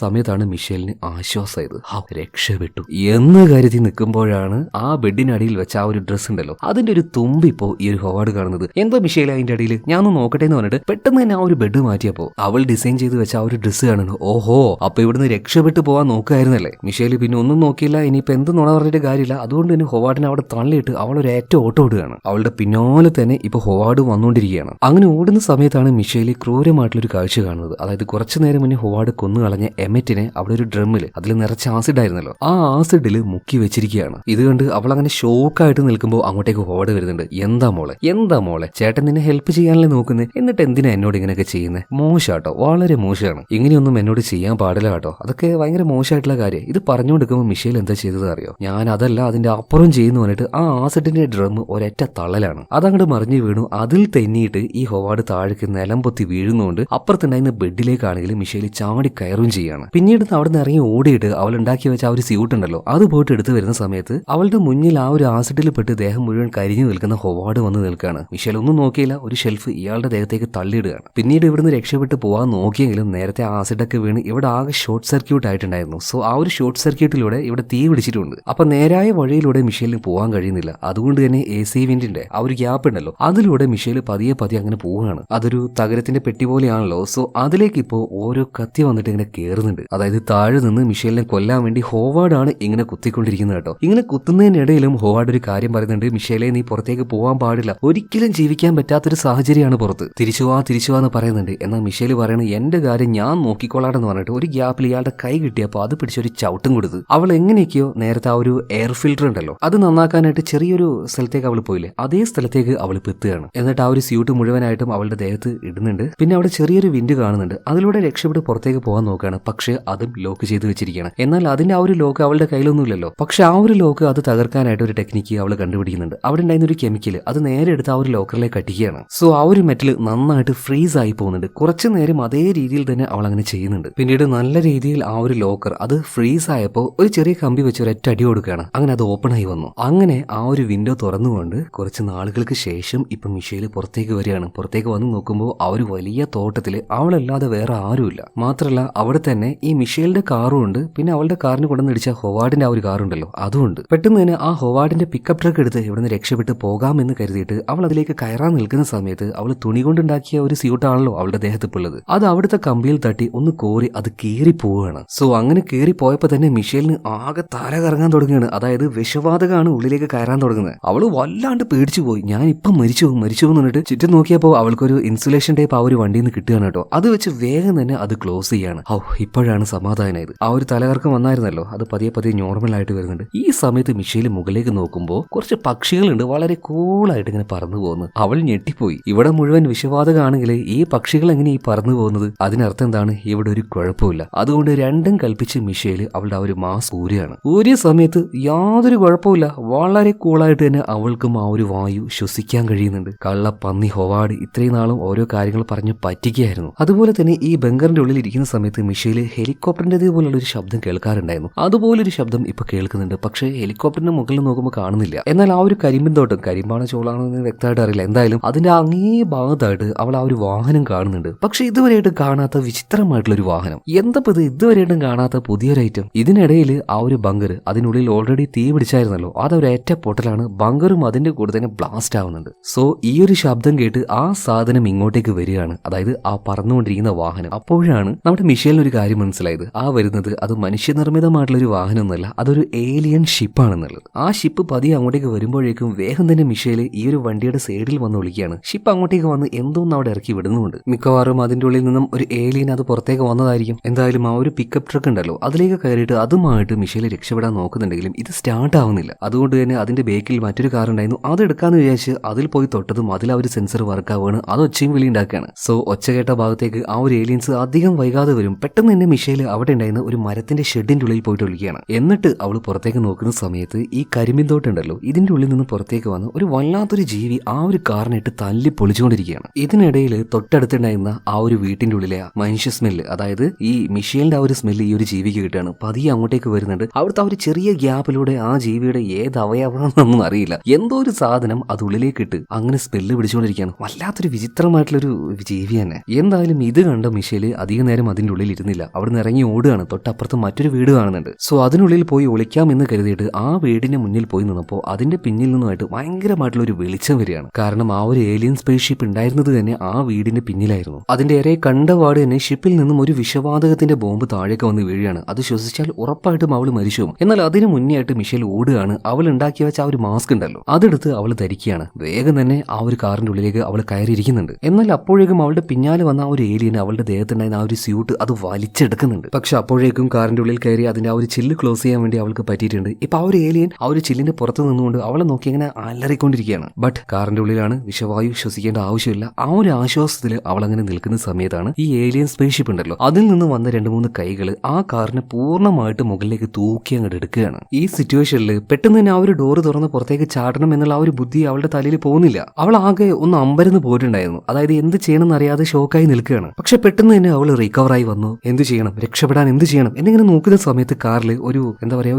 സമയത്താണ് മിഷേലിന് ആശ്വാസമായത്. രക്ഷപ്പെട്ടു എന്ന് കരുതി നിൽക്കുമ്പോഴാണ് ആ ബെഡിനടിയിൽ വെച്ച ആ ഒരു ഡ്രസ്സ് ഉണ്ടല്ലോ അതിന്റെ ഒരു തുമ്പിപ്പോ ഈ ഒരു ഹൊവാർഡ് കാണുന്നത്. എന്തോ മിഷേൽ അതിന്റെ അടിയിൽ ഞാൻ ഒന്ന് നോക്കട്ടെ എന്ന് പറഞ്ഞിട്ട് പെട്ടെന്ന് തന്നെ ആ ഒരു ബെഡ് മാറ്റിയപ്പോ അവൾ ഡിസൈൻ ചെയ്ത് വെച്ച ആ ഒരു ഡ്രസ്സ് കാണുന്നു. ഓഹോ, അപ്പൊ ഇവിടുന്ന് രക്ഷപ്പെട്ടു പോവാൻ നോക്കുമായിരുന്നല്ലേ. മിഷേൽ പിന്നെ ഒന്നും നോക്കിയില്ല, ഇനിയിപ്പോ എന്ത് നുണ പറഞ്ഞിട്ട് കാര്യമില്ല. അതുകൊണ്ട് തന്നെ ഹൊവാർഡിനെ അവിടെ തള്ളിയിട്ട് അവൾ ഒരു ഏറ്റവും ഓട്ടം ഓടുകയാണ്. അവളുടെ പിന്നാലെ തന്നെ ഇപ്പൊ ഹൊവാർഡ് വന്നുകൊണ്ടിരിക്കുകയാണ്. അങ്ങനെ ഓടുന്ന സമയത്താണ് മിഷേൽ ക്രൂരമായിട്ടുള്ളൊരു കാഴ്ച കാണുന്നത്. അതായത് കുറച്ചു നേരം മുന്നേ ഹൊവാർഡ് കൊന്നു കളഞ്ഞ എമറ്റിനെ അവിടെ ഒരു ഡ്രമ്മിൽ അതിൽ നിറച്ച ആസിഡ് ആയിരുന്നല്ലോ ആ ആസിഡിൽ മുക്കി വെച്ചിരിക്കുകയാണ്. ഇത് കണ്ട് അവൾ അങ്ങനെ ഷോക്കായിട്ട് നിൽക്കുമ്പോൾ അങ്ങോട്ടേക്ക് ഹൊവാർഡ് വരുന്നുണ്ട്. എന്താ മോളെ ചേട്ടൻ നിന്നെ ഹെൽപ്പ് ചെയ്യാനല്ലേ നോക്കുന്നത്, എന്നിട്ട് എന്തിനാ എന്നോട് ഇങ്ങനെയൊക്കെ ചെയ്യുന്നത്? മോശാട്ടോ, വളരെ മോശമാണ്. ഇങ്ങനെയൊന്നും എന്നോട് ചെയ്യാൻ പാടില്ല കേട്ടോ, അതൊക്കെ ഭയങ്കര മോശമായിട്ടുള്ള കാര്യം. ഇത് പറഞ്ഞുകൊടുക്കുമ്പോൾ മിഷേൽ എന്താ ചെയ്തത് അറിയോ? ഞാൻ അതല്ല അതിന്റെ അപ്പുറം ചെയ്യുന്നു പറഞ്ഞിട്ട് ആ ആസിഡിന്റെ ഡ്രം ഒരൊറ്റ തള്ളലാണ്. അതങ്ങോട്ട് മറിഞ്ഞു വീണു. അതിൽ തെന്നിയിട്ട് ഈ ഹൊവാർഡ് താഴേക്ക് നിലം പൊത്തി വീഴുന്നതുകൊണ്ട് അപ്പുറത്തുണ്ടായിരുന്ന ബെഡിലേക്കാണെങ്കിൽ മിഷേൽ ചാടി കയറും ചെയ്യാണ്. പിന്നീട് അവിടെ നിന്ന് ഇറങ്ങി ഓടിയിട്ട് അവൾ ഉണ്ടാക്കി വെച്ച ആ ഒരു സ്യൂട്ട് ഉണ്ടല്ലോ അത് പോയിട്ട് എടുത്ത് വരുന്ന സമയത്ത് അവളുടെ മുന്നിൽ ആ ഒരു ആസിഡിൽ പെട്ട് ദേഹം മുഴുവൻ കരിഞ്ഞു നിൽക്കുന്ന ഹൊവാർഡ് വന്ന് നിൽക്കുകയാണ്. മിഷേൽ ഒന്നും നോക്കിയില്ല, ഒരു ഷെൽഫ് ഇയാളുടെ ദേഹത്തേക്ക് തള്ളിയിടുകയാണ്. പിന്നീട് ഇവിടുന്ന് രക്ഷപ്പെട്ട് പോകാൻ നോക്കിയെങ്കിലും നേരത്തെ ആസിഡൊക്കെ വീണ് ഇവിടെ ആകെ ഷോർട്ട് സർക്യൂട്ട് ആയിട്ടുണ്ടായിരുന്നു. സോ ആ ഒരു ഷോർട്ട് സർക്യൂട്ടിലൂടെ ഇവിടെ തീ പിടിച്ചിട്ടുണ്ട്. അപ്പൊ നേരായ വഴിയിലൂടെ മിഷേലിന് പോകാൻ കഴിയുന്നില്ല. അതുകൊണ്ട് തന്നെ AC വിൻഡിന്റെ ആ ഒരു ഗ്യാപ്പ് ഉണ്ടല്ലോ അതിലൂടെ മിഷേൽ പതിയെ അങ്ങനെ പോവുകയാണ്. അതൊരു തകരത്തിന്റെ പെട്ടി പോലെയാണല്ലോ. സോ അതിലേക്ക് ഇപ്പോ ഓരോ കത്തി വന്നിട്ട് ഇങ്ങനെ കേറുന്നുണ്ട്. അതായത് താഴെ നിന്ന് മിഷേലിനെ കൊല്ലാൻ വേണ്ടി ഹൊവാർഡ് ആണ് ഇങ്ങനെ കുത്തിക്കൊണ്ടിരിക്കുന്നത് കേട്ടോ. ഇങ്ങനെ കുത്തുന്നതിനിടയിലും ഹൊവാർഡ് ഒരു കാര്യം പറയുന്നുണ്ട്, മിഷേലെ നീ പുറത്തേക്ക് പോകാൻ പാടില്ല, ഒരിക്കലും ജീവിക്കാൻ പറ്റാത്തൊരു സാഹചര്യമാണ് പുറത്ത്, തിരിച്ചു വാ എന്ന് പറയുന്നുണ്ട്. എന്നാൽ മിഷേൽ പറയുന്നത് എന്റെ കാര്യം ഞാൻ നോക്കിക്കൊള്ളാടെന്ന് പറഞ്ഞിട്ട് ഒരു ഗ്യാപ്പിൽ ഇയാളുടെ കൈ കിട്ടിയപ്പോൾ അത് പിടിച്ചൊരു ചവിട്ടും കൊടുത്ത് അവൾ എങ്ങനെയൊക്കെയോ നേരത്തെ ആ ഒരു എയർ ഫിൽറ്റർ ഉണ്ടല്ലോ അത് നന്നാക്കാനായിട്ട് ചെറിയൊരു സ്ഥലത്തേക്ക് അവൾ പോയില്ലേ അതേ സ്ഥലത്തേക്ക് അവൾ പെത്തുകയാണ്. എന്നിട്ട് ആ ഒരു സ്യൂട്ട് മുഴുവനായിട്ടും അവളുടെ ദേഹത്ത് ഇടുന്നുണ്ട്. പിന്നെ അവിടെ ചെറിയൊരു വിൻഡ് കാണുന്നുണ്ട്. അതിലൂടെ രക്ഷപ്പെട്ട് പുറത്തേക്ക് പോകാൻ നോക്കുകയാണ്. പക്ഷെ അതും ലോക്ക് ചെയ്ത് വെച്ചിരിക്കുകയാണ്. എന്നാൽ അതിന്റെ ആ ഒരു ലോക്ക് അവളുടെ കയ്യിലൊന്നുമില്ലല്ലോ. പക്ഷെ ആ ഒരു ലോക്ക് അത് തകർക്കാനായിട്ട് ഒരു ടെക്നിക്ക് അവൾ കണ്ടുപിടിക്കുന്നുണ്ട്. അവിടെ ഉണ്ടായിരുന്ന ഒരു കെമിക്കൽ അത് നേരെ എടുത്ത് ആ ഒരു ലോക്കറിലേക്ക് അടിക്കുകയാണ്. സോ ആ ഒരു മെറ്റൽ നന്നായിട്ട് ഫ്രീസ് ആയി പോകുന്നുണ്ട്. കുറച്ചു നേരം അതേ രീതിയിൽ തന്നെ അവൾ അങ്ങനെ ചെയ്യുന്നുണ്ട്. പിന്നീട് നല്ല രീതിയിൽ ആ ഒരു ലോക്കർ അത് ഫ്രീസ് ആയപ്പോൾ ഒരു ചെറിയ കമ്പി വെച്ച് ഒരൊറ്റ അടി കൊടുക്കുകയാണ്. അങ്ങനെ അത് ഓപ്പൺ ആയി വന്നു. അങ്ങനെ ആ ഒരു വിൻഡോ തുറന്നുകൊണ്ട് കുറച്ച് നാളുകൾക്ക് ശേഷം ഇപ്പൊ മിഷേൽ പുറത്തേക്ക് വരികയാണ്. പുറത്തേക്ക് വന്ന് നോക്കുമ്പോൾ ആ ഒരു വലിയ തോട്ടത്തില് അവളല്ലാതെ വേറെ ആരുമില്ല. മാത്രമല്ല അവിടെ തന്നെ ഈ മിഷേലിന്റെ കാറും ഉണ്ട്. പിന്നെ അവളുടെ കാറിന് കൊണ്ടുവന്നിടിച്ച ഹൊവാർഡിന്റെ ആ ഒരു കാറുണ്ടല്ലോ അതുമുണ്ട്. പെട്ടെന്ന് തന്നെ ആ ഹൊവാർഡിന്റെ പിക്കപ്പ് ട്രക്ക് എടുത്ത് ഇവിടുന്ന് രക്ഷപ്പെട്ട് പോകാമെന്ന് കരുതിയിട്ട് അവൾ അതിലേക്ക് കയറാൻ നിൽക്കുന്ന സമയത്ത് അവൾ തുണി കൊണ്ടുണ്ടാക്കിയ ഒരു സ്യൂട്ടാണല്ലോ അവളുടെ ദേഹത്തിപ്പുള്ളത് അത് അവിടുത്തെ കമ്പിയിൽ തട്ടി ഒന്ന് കോരി അത് കീറി പോവുകയാണ്. സോ അങ്ങനെ കീറി പോയപ്പോ തന്നെ മിഷേലിന് ആകെ തല കറങ്ങാൻ തുടങ്ങുകയാണ്. അതായത് വിഷവാതകമാണ് ഉള്ളിലേക്ക് കയറാൻ തുടങ്ങുന്നത്. അവള് വല്ലാണ്ട് പേടിച്ചു പോയി. ഞാൻ ഇപ്പം മരിച്ചു എന്ന് പറഞ്ഞിട്ട് ചുറ്റും നോക്കിയപ്പോൾ അവൾക്കൊരു ഇൻസുലേഷൻ ടൈപ്പ് ആ ഒരു വണ്ടിയിൽ നിന്ന് കിട്ടുകയാണ് കേട്ടോ. അത് വെച്ച് വേഗം തന്നെ അത് ക്ലോസ് ചെയ്യാണ്. ഇപ്പോഴാണ് സമാധാനമായത്. ആ ഒരു തലകറക്കം വന്നായിരുന്നല്ലോ അത് പതിയെ നോർമൽ ആയിട്ട് വരുന്നുണ്ട്. ഈ സമയത്ത് മിഷേൽ മുകളിലേക്ക് നോക്കുമ്പോൾ കുറച്ച് പക്ഷികളുണ്ട് വളരെ കൂളായിട്ട് ഇങ്ങനെ പറന്നു പോകുന്നത്. അവൾ ഞെട്ടിപ്പോയി. ഇവിടെ മുഴുവൻ വിഷവാതകമാണെങ്കിൽ ഈ പക്ഷികൾ എങ്ങനെ ഈ പറന്നു പോകുന്നത്? അതിനർത്ഥം എന്താണ്? ഇവിടെ ഒരു കുഴപ്പമില്ല. അതുകൊണ്ട് രണ്ടും കൽപ്പിച്ച് മിഷേൽ അവളുടെ ആ ഒരു മാസ്ക് ഊരിയാണ്. ഊരിയ സമയത്ത് യാതൊരു കുഴപ്പമില്ല. വളരെ കൂളായിട്ട് തന്നെ അവൾക്കും ആ ഒരു വായു ശ്വസിക്കാൻ കഴിയുന്നുണ്ട്. കള്ള പന്നി ഹൊവാർഡ് ഇത്രയും നാളും ഓരോ കാര്യങ്ങൾ പറഞ്ഞ് പറ്റിക്കുകയായിരുന്നു. അതുപോലെ തന്നെ ഈ ബങ്കറിന്റെ ഉള്ളിൽ ഇരിക്കുന്ന സമയത്ത് മിഷേൽ ഹെലികോപ്റ്ററിന്റെ പോലുള്ള ഒരു ശബ്ദം കേൾക്കാറുണ്ടായിരുന്നു. അതുപോലൊരു ശബ്ദം ഇപ്പൊ കേൾക്കുന്നുണ്ട്. പക്ഷേ ഹെലികോപ്റ്ററിന്റെ മുകളിൽ നോക്കുമ്പോൾ കാണുന്നില്ല. എന്നാൽ ആ ഒരു കരിമ്പിൻ തോട്ടം കരിമ്പാണോ ചോളാണോ എന്ന് വ്യക്തമായിട്ട് അറിയില്ല. എന്തായാലും അതിന്റെ അങ്ങേ ഭാഗത്തായിട്ട് അവൾ ആ ഒരു വാഹനം കാണുന്നുണ്ട്. പക്ഷെ ഇതുവരെയായിട്ട് കാണാത്ത വിചിത്രമായിട്ടുള്ള ഒരു വാഹനം. എന്തപ്പോ ഇത് ഇതുവരെയായിട്ടും കാണാത്ത പുതിയൊരു ഐറ്റം. ഇതിനിടയിൽ ആ ഒരു ബങ്കർ, അതിനുള്ളിൽ ഓൾറെഡി തീ പിടിച്ചായിരുന്നല്ലോ, അതൊരേറ്റ പൊട്ടലാണ്. ബങ്കറും അതിന്റെ കൂടെ തന്നെ ബ്ലാസ്റ്റ് ആവുന്നുണ്ട്. സോ ഈ ഒരു ശബ്ദം കേട്ട് ആ സാധനം ഇങ്ങോട്ടേക്ക് വരികയാണ്, അതായത് ആ പറന്നുകൊണ്ടിരിക്കുന്ന വാഹനം. അപ്പോഴാണ് നമ്മുടെ മിഷേലിന് ഒരു കാര്യം മനസ്സിലായത്. ആ വരുന്നത് അത് മനുഷ്യനിർമ്മിതമായിട്ടുള്ള ഒരു വാഹനമൊന്നുമല്ല, അതൊരു ഏലിയൻ ഷിപ്പാണെന്നുള്ളത്. ആ ഷിപ്പ് പതിയെ അങ്ങോട്ടേക്ക് വരുമ്പോഴേക്കും വേഗം തന്നെ മിഷേൽ ഈ ഒരു വണ്ടിയുടെ സൈഡിൽ വന്ന് വിളിക്കുകയാണ്. ഷിപ്പ് അങ്ങോട്ടേക്ക് വന്ന് എന്തോന്ന് അവിടെ ഇറക്കി വിടുന്നുണ്ട്. മിക്കവാറും അതിന്റെ ഉള്ളിൽ നിന്നും ഒരു ഏലിയൻ അത് പുറത്തേക്ക് വന്നതായിരിക്കും. എന്തായാലും ആ ഒരു പിക്കപ്പ് ട്രക്ക് ഉണ്ടല്ലോ, അതിലേക്ക് കയറിയിട്ട് അതുമായിട്ട് മിഷേൽ രക്ഷപ്പെടാൻ നോക്കുന്നുണ്ടെങ്കിലും ഇത് സ്റ്റാർട്ട് ആവുന്നില്ല. അതുകൊണ്ട് തന്നെ അതിന്റെ ബേക്കിൽ മറ്റൊരു കാർ ഉണ്ടായിരുന്നു, അത് എടുക്കാന്ന് വിചാരിച്ച് അതിൽ പോയി തൊട്ടതും അതിൽ ആ ഒരു സെൻസർ വർക്ക് ആവുകയാണ്. അത് ഒച്ചയും വിളി ഉണ്ടാക്കുകയാണ്. സോ ഒച്ച കേട്ട ഭാഗത്തേക്ക് ആ ഒരു ഏലിയൻസ് അധികം വൈകാതെ വരും. പെട്ടെന്ന് തന്നെ മിഷേൽ അവിടെ ഉണ്ടായിരുന്ന ഒരു മരത്തിന്റെ ഷെഡിന്റെ ഉള്ളിൽ പോയിട്ട് വിളിക്കുകയാണ്. എന്നിട്ട് അവൾ പുറത്തേക്ക് നോക്കുന്ന സമയത്ത് ഈ കരിമ്പിൻതോട്ടുണ്ടല്ലോ, ഇതിന്റെ ഉള്ളിൽ നിന്ന് പുറത്തേക്ക് വന്ന് ഒരു വല്ലാത്തൊരു ജീവി ആ ഒരു കാറിനിട്ട് തല്ലി പൊളിച്ചുകൊണ്ടിരിക്കുകയാണ്. ഇതിനിടയിൽ തൊട്ടടുത്തുണ്ടായിരുന്ന ആ ഒരു വീട്ടിന്റെ ഉള്ളിലെ മനുഷ്യ സ്മെല്ല്, അതായത് ഈ മിഷേലിന്റെ ആ ഒരു സ്മെല്ല് ഈ ഒരു ജീവിക്ക് കിട്ടുകയാണ്. പതിയെ അങ്ങോട്ടേക്ക് വരുന്നുണ്ട്. അവിടുത്തെ ആ ഒരു ചെറിയ ഗ്യാപ്പിലൂടെ ആ ജീവിയുടെ ഏത് അവയവമാണെന്നൊന്നും അറിയില്ല, എന്തോ ഒരു സാധനം അത് ഉള്ളിലേക്ക് ഇട്ട് അങ്ങനെ സ്മെല്ല് പിടിച്ചുകൊണ്ടിരിക്കുകയാണ്. വല്ലാത്തൊരു വിചിത്രമായിട്ടുള്ളൊരു ജീവി തന്നെ. എന്തായാലും ഇത് കണ്ട മിഷേല് അധിക നേരം അതിന്റെ ഉള്ളിൽ ഇരുന്നില്ല. അവിടെ നിന്ന് ഇറങ്ങി ഓടുകയാണ്. തൊട്ടപ്പുറത്ത് മറ്റൊരു വീട് കാണുന്നുണ്ട്. സോ അതിനുള്ളിൽ പോയി ഒളിക്കാം എന്ന് കരുതിയിട്ട് ആ വീടിന്റെ മുന്നിൽ പോയി നിന്നപ്പോൾ അതിന്റെ പിന്നിൽ നിന്നുമായിട്ട് ഭയങ്കരമായിട്ടുള്ള ഒരു വെളിച്ചം വരികയാണ്. കാരണം ആ ഒരു ഏലിയൻ സ്പേസ് ഷിപ്പ് ഉണ്ടായിരുന്നത് തന്നെ ആ വീടിന്റെ പിന്നിലായിരുന്നു. അതിന്റെ ഏറെ കണ്ടപാട് തന്നെ ഷിപ്പിൽ നിന്നും ഒരു വിഷവാതകത്തിന്റെ ബോംബ് താഴേക്ക് വന്ന് വീഴുകയാണ്. അത് ശ്വസിച്ചാൽ ഉറപ്പായിട്ടും അവൾ മരിച്ചു. എന്നാൽ അതിന് മുന്നേ ആയിട്ട് മിഷേൽ ഓടുകയാണ്. അവൾ ഉണ്ടാക്കി വെച്ച ആ ഒരു മാസ്ക് ഉണ്ടല്ലോ, അതെടുത്ത് അവൾ ധരിക്കുകയാണ്. വേഗം തന്നെ ആ ഒരു കാറിന്റെ ഉള്ളിലേക്ക് അവൾ കയറിയിരിക്കുന്നുണ്ട്. എന്നാൽ അപ്പോഴേക്കും അവളുടെ പിന്നാലെ വന്ന ആ ഒരു ഏലിയൻ അവളുടെ ദേഹത്തുണ്ടായിരുന്ന ആ ഒരു സ്യൂട്ട് അത് വലിച്ചെടുക്കുന്നുണ്ട്. പക്ഷെ അപ്പോഴേക്കും കാറിന്റെ ഉള്ളിൽ കയറി അതിന്റെ ആ ഒരു ചില്ല് ക്ലോസ് ചെയ്യാൻ വേണ്ടി അവൾക്ക് പറ്റിയിട്ടുണ്ട്. ഇപ്പൊ ആ ഒരു ഏലിയൻ ആ ഒരു ചില്ലിന്റെ പുറത്ത് നിന്നുകൊണ്ട് അവളെ നോക്കി ഇങ്ങനെ അലറിക്കൊണ്ടിരിക്കുകയാണ്. ബട്ട് കാറിന്റെ ഉള്ളിലാണ്, വിഷവായു ശ്വസിക്കേണ്ട ആവശ്യമില്ല. ആ ഒരു ആശ്വാസത്തിൽ അവൾ അങ്ങനെ നിൽക്കുന്ന സമയത്താണ് ഈ ഏലിയൻ സ്പേസ് ഷിപ്പ് ഉണ്ടല്ലോ, അതിൽ നിന്ന് വന്ന 2-3 കൈകൾ ആ കാറിനെ പൂർണ്ണമായിട്ട് മുകളിലേക്ക് തൂക്കി അങ്ങോട്ട് എടുക്കുകയാണ്. ഈ സിറ്റുവേഷനിൽ പെട്ടെന്ന് തന്നെ ആ ഒരു ഡോറ് തുറന്ന് പുറത്തേക്ക് ചാടണം എന്നുള്ള ആ ഒരു ബുദ്ധി അവളുടെ തലയിൽ പോകുന്നില്ല. അവൾ ആകെ ഒന്ന് അമ്പരന്ന് പോയിട്ടുണ്ടായിരുന്നു. അതായത് എന്ത് ചെയ്യണമെന്ന് അറിയാതെ ഷോക്കായി നിൽക്കുകയാണ്. പക്ഷെ പെട്ടെന്ന് തന്നെ അവൾ റിക്കവറായി വന്നു. എന്ത് ചെയ്യണം, രക്ഷപ്പെടാൻ എന്ത് ചെയ്യണം എന്നിങ്ങനെ നോക്കുന്ന സമയത്ത് കാറിൽ ഒരു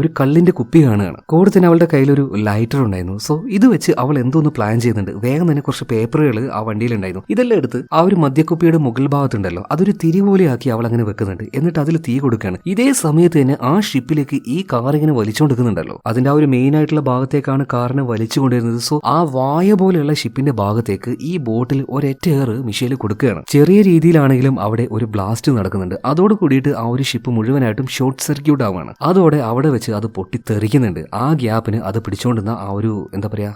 ഒരു കള്ളിന്റെ കുപ്പി കാണുകയാണ്. കൂടെ തന്നെ അവളുടെ കയ്യിൽ ഒരു ലൈറ്റർ ഉണ്ടായിരുന്നു. സോ ഇത് വെച്ച് അവൾ എന്തോന്ന് പ്ലാൻ ചെയ്യുന്നുണ്ട്. വേഗം തന്നെ കുറച്ച് പേപ്പറുകൾ ആ വണ്ടിയിലുണ്ടായിരുന്നു. ഇതെല്ലാം എടുത്ത് ആ ഒരു മദ്യക്കുപ്പിയുടെ മുകൾ ഭാഗത്തുണ്ടല്ലോ, അതൊരു തിരി പോലെയാക്കി അവൾ അങ്ങനെ വെക്കുന്നുണ്ട്. എന്നിട്ട് അതിൽ തീ കൊടുക്കുകയാണ്. ഇതേ സമയത്ത് തന്നെ ആ ഷിപ്പിലേക്ക് ഈ കാർ ഇങ്ങനെ വലിച്ചുകൊണ്ടിരിക്കുന്നുണ്ടല്ലോ, അതിന്റെ ആ ഒരു മെയിൻ ആയിട്ടുള്ള ഭാഗത്തേക്കാണ് കാറിനെ വലിച്ചു കൊണ്ടിരുന്നത്. സോ ആ വായ പോലെയുള്ള ഷിപ്പിന്റെ ഭാഗത്തേക്ക് ഈ ബോട്ടിൽ ഒരൊറ്റ ഏറ് മിഷേൽ കൊടുക്കുകയാണ്. ചെറിയ രീതിയിലാണെങ്കിലും അവിടെ ഒരു ബ്ലാസ്റ്റ് നടക്കുന്നുണ്ട്. അതോട് കൂടിയിട്ട് ആ ഒരു ഷിപ്പ് മുഴുവനായിട്ടും ഷോർട്ട് സർക്യൂട്ട് ആവുകയാണ്. അതോടെ അവിടെ വെച്ച് അത് പൊട്ടിത്തെറിക്കുന്നുണ്ട്. ആ ഗ്യാപ്പിന് അത് പിടിച്ചുകൊണ്ടിരുന്ന ആ ഒരു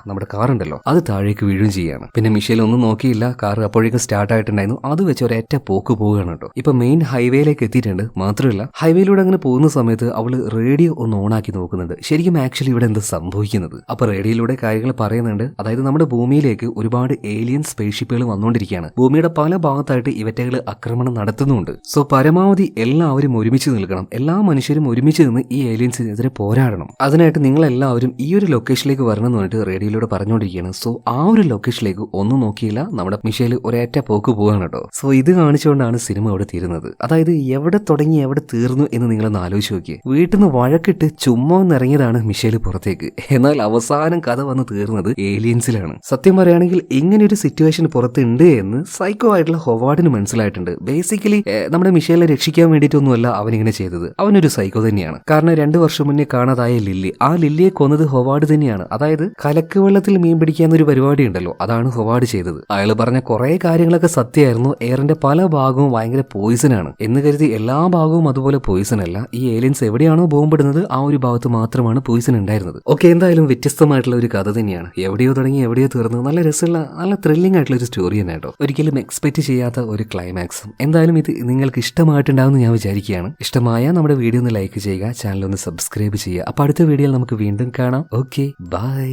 നമ്മുടെ കാർ ഉണ്ടല്ലോ, അത് താഴേക്ക് വീഴുകയും ചെയ്യാണ്. പിന്നെ മിഷേൽ ഒന്നും നോക്കിയില്ല, കാർ അപ്പോഴേക്കും സ്റ്റാർട്ട് ആയിട്ടുണ്ടായിരുന്നു. അത് വെച്ച് ഒരൊറ്റ പോക്ക് പോവുകയാണ് കേട്ടോ. ഇപ്പൊ മെയിൻ ഹൈവേയിലേക്ക് എത്തിയിട്ടുണ്ട്. മാത്രമല്ല ഹൈവേയിലൂടെ അങ്ങനെ പോകുന്ന സമയത്ത് അവള് റേഡിയോ ഒന്ന് ഓണാക്കി നോക്കുന്നുണ്ട്. ശരിക്കും ആക്ച്വലി ഇവിടെ എന്താ സംഭവിക്കുന്നത്. അപ്പൊ റേഡിയോയിലൂടെ കാര്യങ്ങൾ പറയുന്നുണ്ട്. അതായത് നമ്മുടെ ഭൂമിയിലേക്ക് ഒരുപാട് ഏലിയൻ സ്പേസ് ഷിപ്പുകൾ വന്നുകൊണ്ടിരിക്കുകയാണ്. ഭൂമിയുടെ പല ഭാഗത്തായിട്ട് ഇവറ്റകൾ ആക്രമണം നടത്തുന്നുണ്ട്. സോ പരമാവധി എല്ലാവരും ഒരുമിച്ച് നിൽക്കണം. എല്ലാ മനുഷ്യരും ഒരുമിച്ച് നിന്ന് ഈ ഏലിയൻസിനെതിരെ പോരാടണം. അതിനായിട്ട് നിങ്ങളെല്ലാവരും ഈ ഒരു ലൊക്കേഷനിലേക്ക് വരണം എന്ന് പറഞ്ഞിട്ട് റേഡിയോയിലൂടെ പറഞ്ഞുകൊണ്ടിരിക്കുകയാണ്. സോ ആ ഒരു ലൊക്കേഷനിലേക്ക് ഒന്നും നോക്കിയില്ല, നമ്മുടെ മിഷേൽ ഒരേറ്റ പോക്ക് പോവാണ് കേട്ടോ. സോ ഇത് കാണിച്ചുകൊണ്ടാണ് സിനിമ അവിടെ തീരുന്നത്. അതായത് എവിടെ തുടങ്ങി എവിടെ തീർന്നു എന്ന് നിങ്ങളൊന്ന് ആലോചിച്ച് നോക്കിയേ. വീട്ടിൽ നിന്ന് വഴക്കിട്ട് ചുമ്മാ ഇറങ്ങിയതാണ് മിഷേൽ പുറത്തേക്ക്. എന്നാൽ അവസാനം കഥ വന്ന് തീർന്നത് ഏലിയൻസിലാണ്. സത്യം പറയുകയാണെങ്കിൽ ഇങ്ങനെ ഒരു സിറ്റുവേഷൻ പുറത്തുണ്ട് എന്ന് സൈക്കോ ആയിട്ടുള്ള ഹൊവാർഡിന് മനസ്സിലായിട്ടുണ്ട്. ബേസിക്കലി നമ്മുടെ മിഷേലിനെ രക്ഷിക്കാൻ വേണ്ടിയിട്ടൊന്നുമല്ല അവനിങ്ങനെ ചെയ്തത്. അവനൊരു സൈക്കോ തന്നെയാണ്. കാരണം 2 വർഷം മുന്നേ കാണാതായ ലില്ലി, ആ ലില്ലിയെ കൊന്നത് ഹൊവാർഡ് തന്നെയാണ്. അതായത് കലക്ക് വെള്ളത്തിൽ മീൻ പിടിക്കാന്നൊരു പരിപാടി ഉണ്ടല്ലോ, അതാണ് ഹൊവാർഡ് ചെയ്തത്. അയാൾ പറഞ്ഞ കുറെ കാര്യങ്ങളൊക്കെ സത്യമായിരുന്നു. എയറിന്റെ പല ഭാഗവും ഭയങ്കര പോയിസൺ ആണ് എന്ന് കരുതി എല്ലാ ഭാഗവും അതുപോലെ പോയിസൺ അല്ല. ഈ ഏലിയൻസ് എവിടെയാണോ ബോംബിടുന്നത് ആ ഒരു ഭാഗത്ത് മാത്രമാണ് പോയിസൺ ഉണ്ടായിരുന്നത്. ഓക്കെ, എന്തായാലും വ്യത്യസ്തമായിട്ടുള്ള ഒരു കഥ തന്നെയാണ്. എവിടെയോ തുടങ്ങി എവിടെയോ തീർന്നു. നല്ല രസമുള്ള നല്ല ത്രില്ലിംഗ് ആയിട്ടുള്ള ഒരു സ്റ്റോറി തന്നെ കേട്ടോ. ഒരിക്കലും എക്സ്പെക്ട് ചെയ്യാത്ത ഒരു ക്ലൈമാക്സും. എന്തായാലും ഇത് നിങ്ങൾക്ക് ഇഷ്ടമായിട്ടുണ്ടാവും ഞാൻ വിചാരിക്കുകയാണ്. ഇഷ്ടമായ നമ്മുടെ വീഡിയോ ഒന്ന് ലൈക്ക് ചെയ്യുക, ചാനൽ ഒന്ന് സബ്സ്ക്രൈബ് ചെയ്യുക. അപ്പൊ അടുത്ത വീഡിയോയിൽ നമുക്ക് വീണ്ടും കാണാം. Okay, by.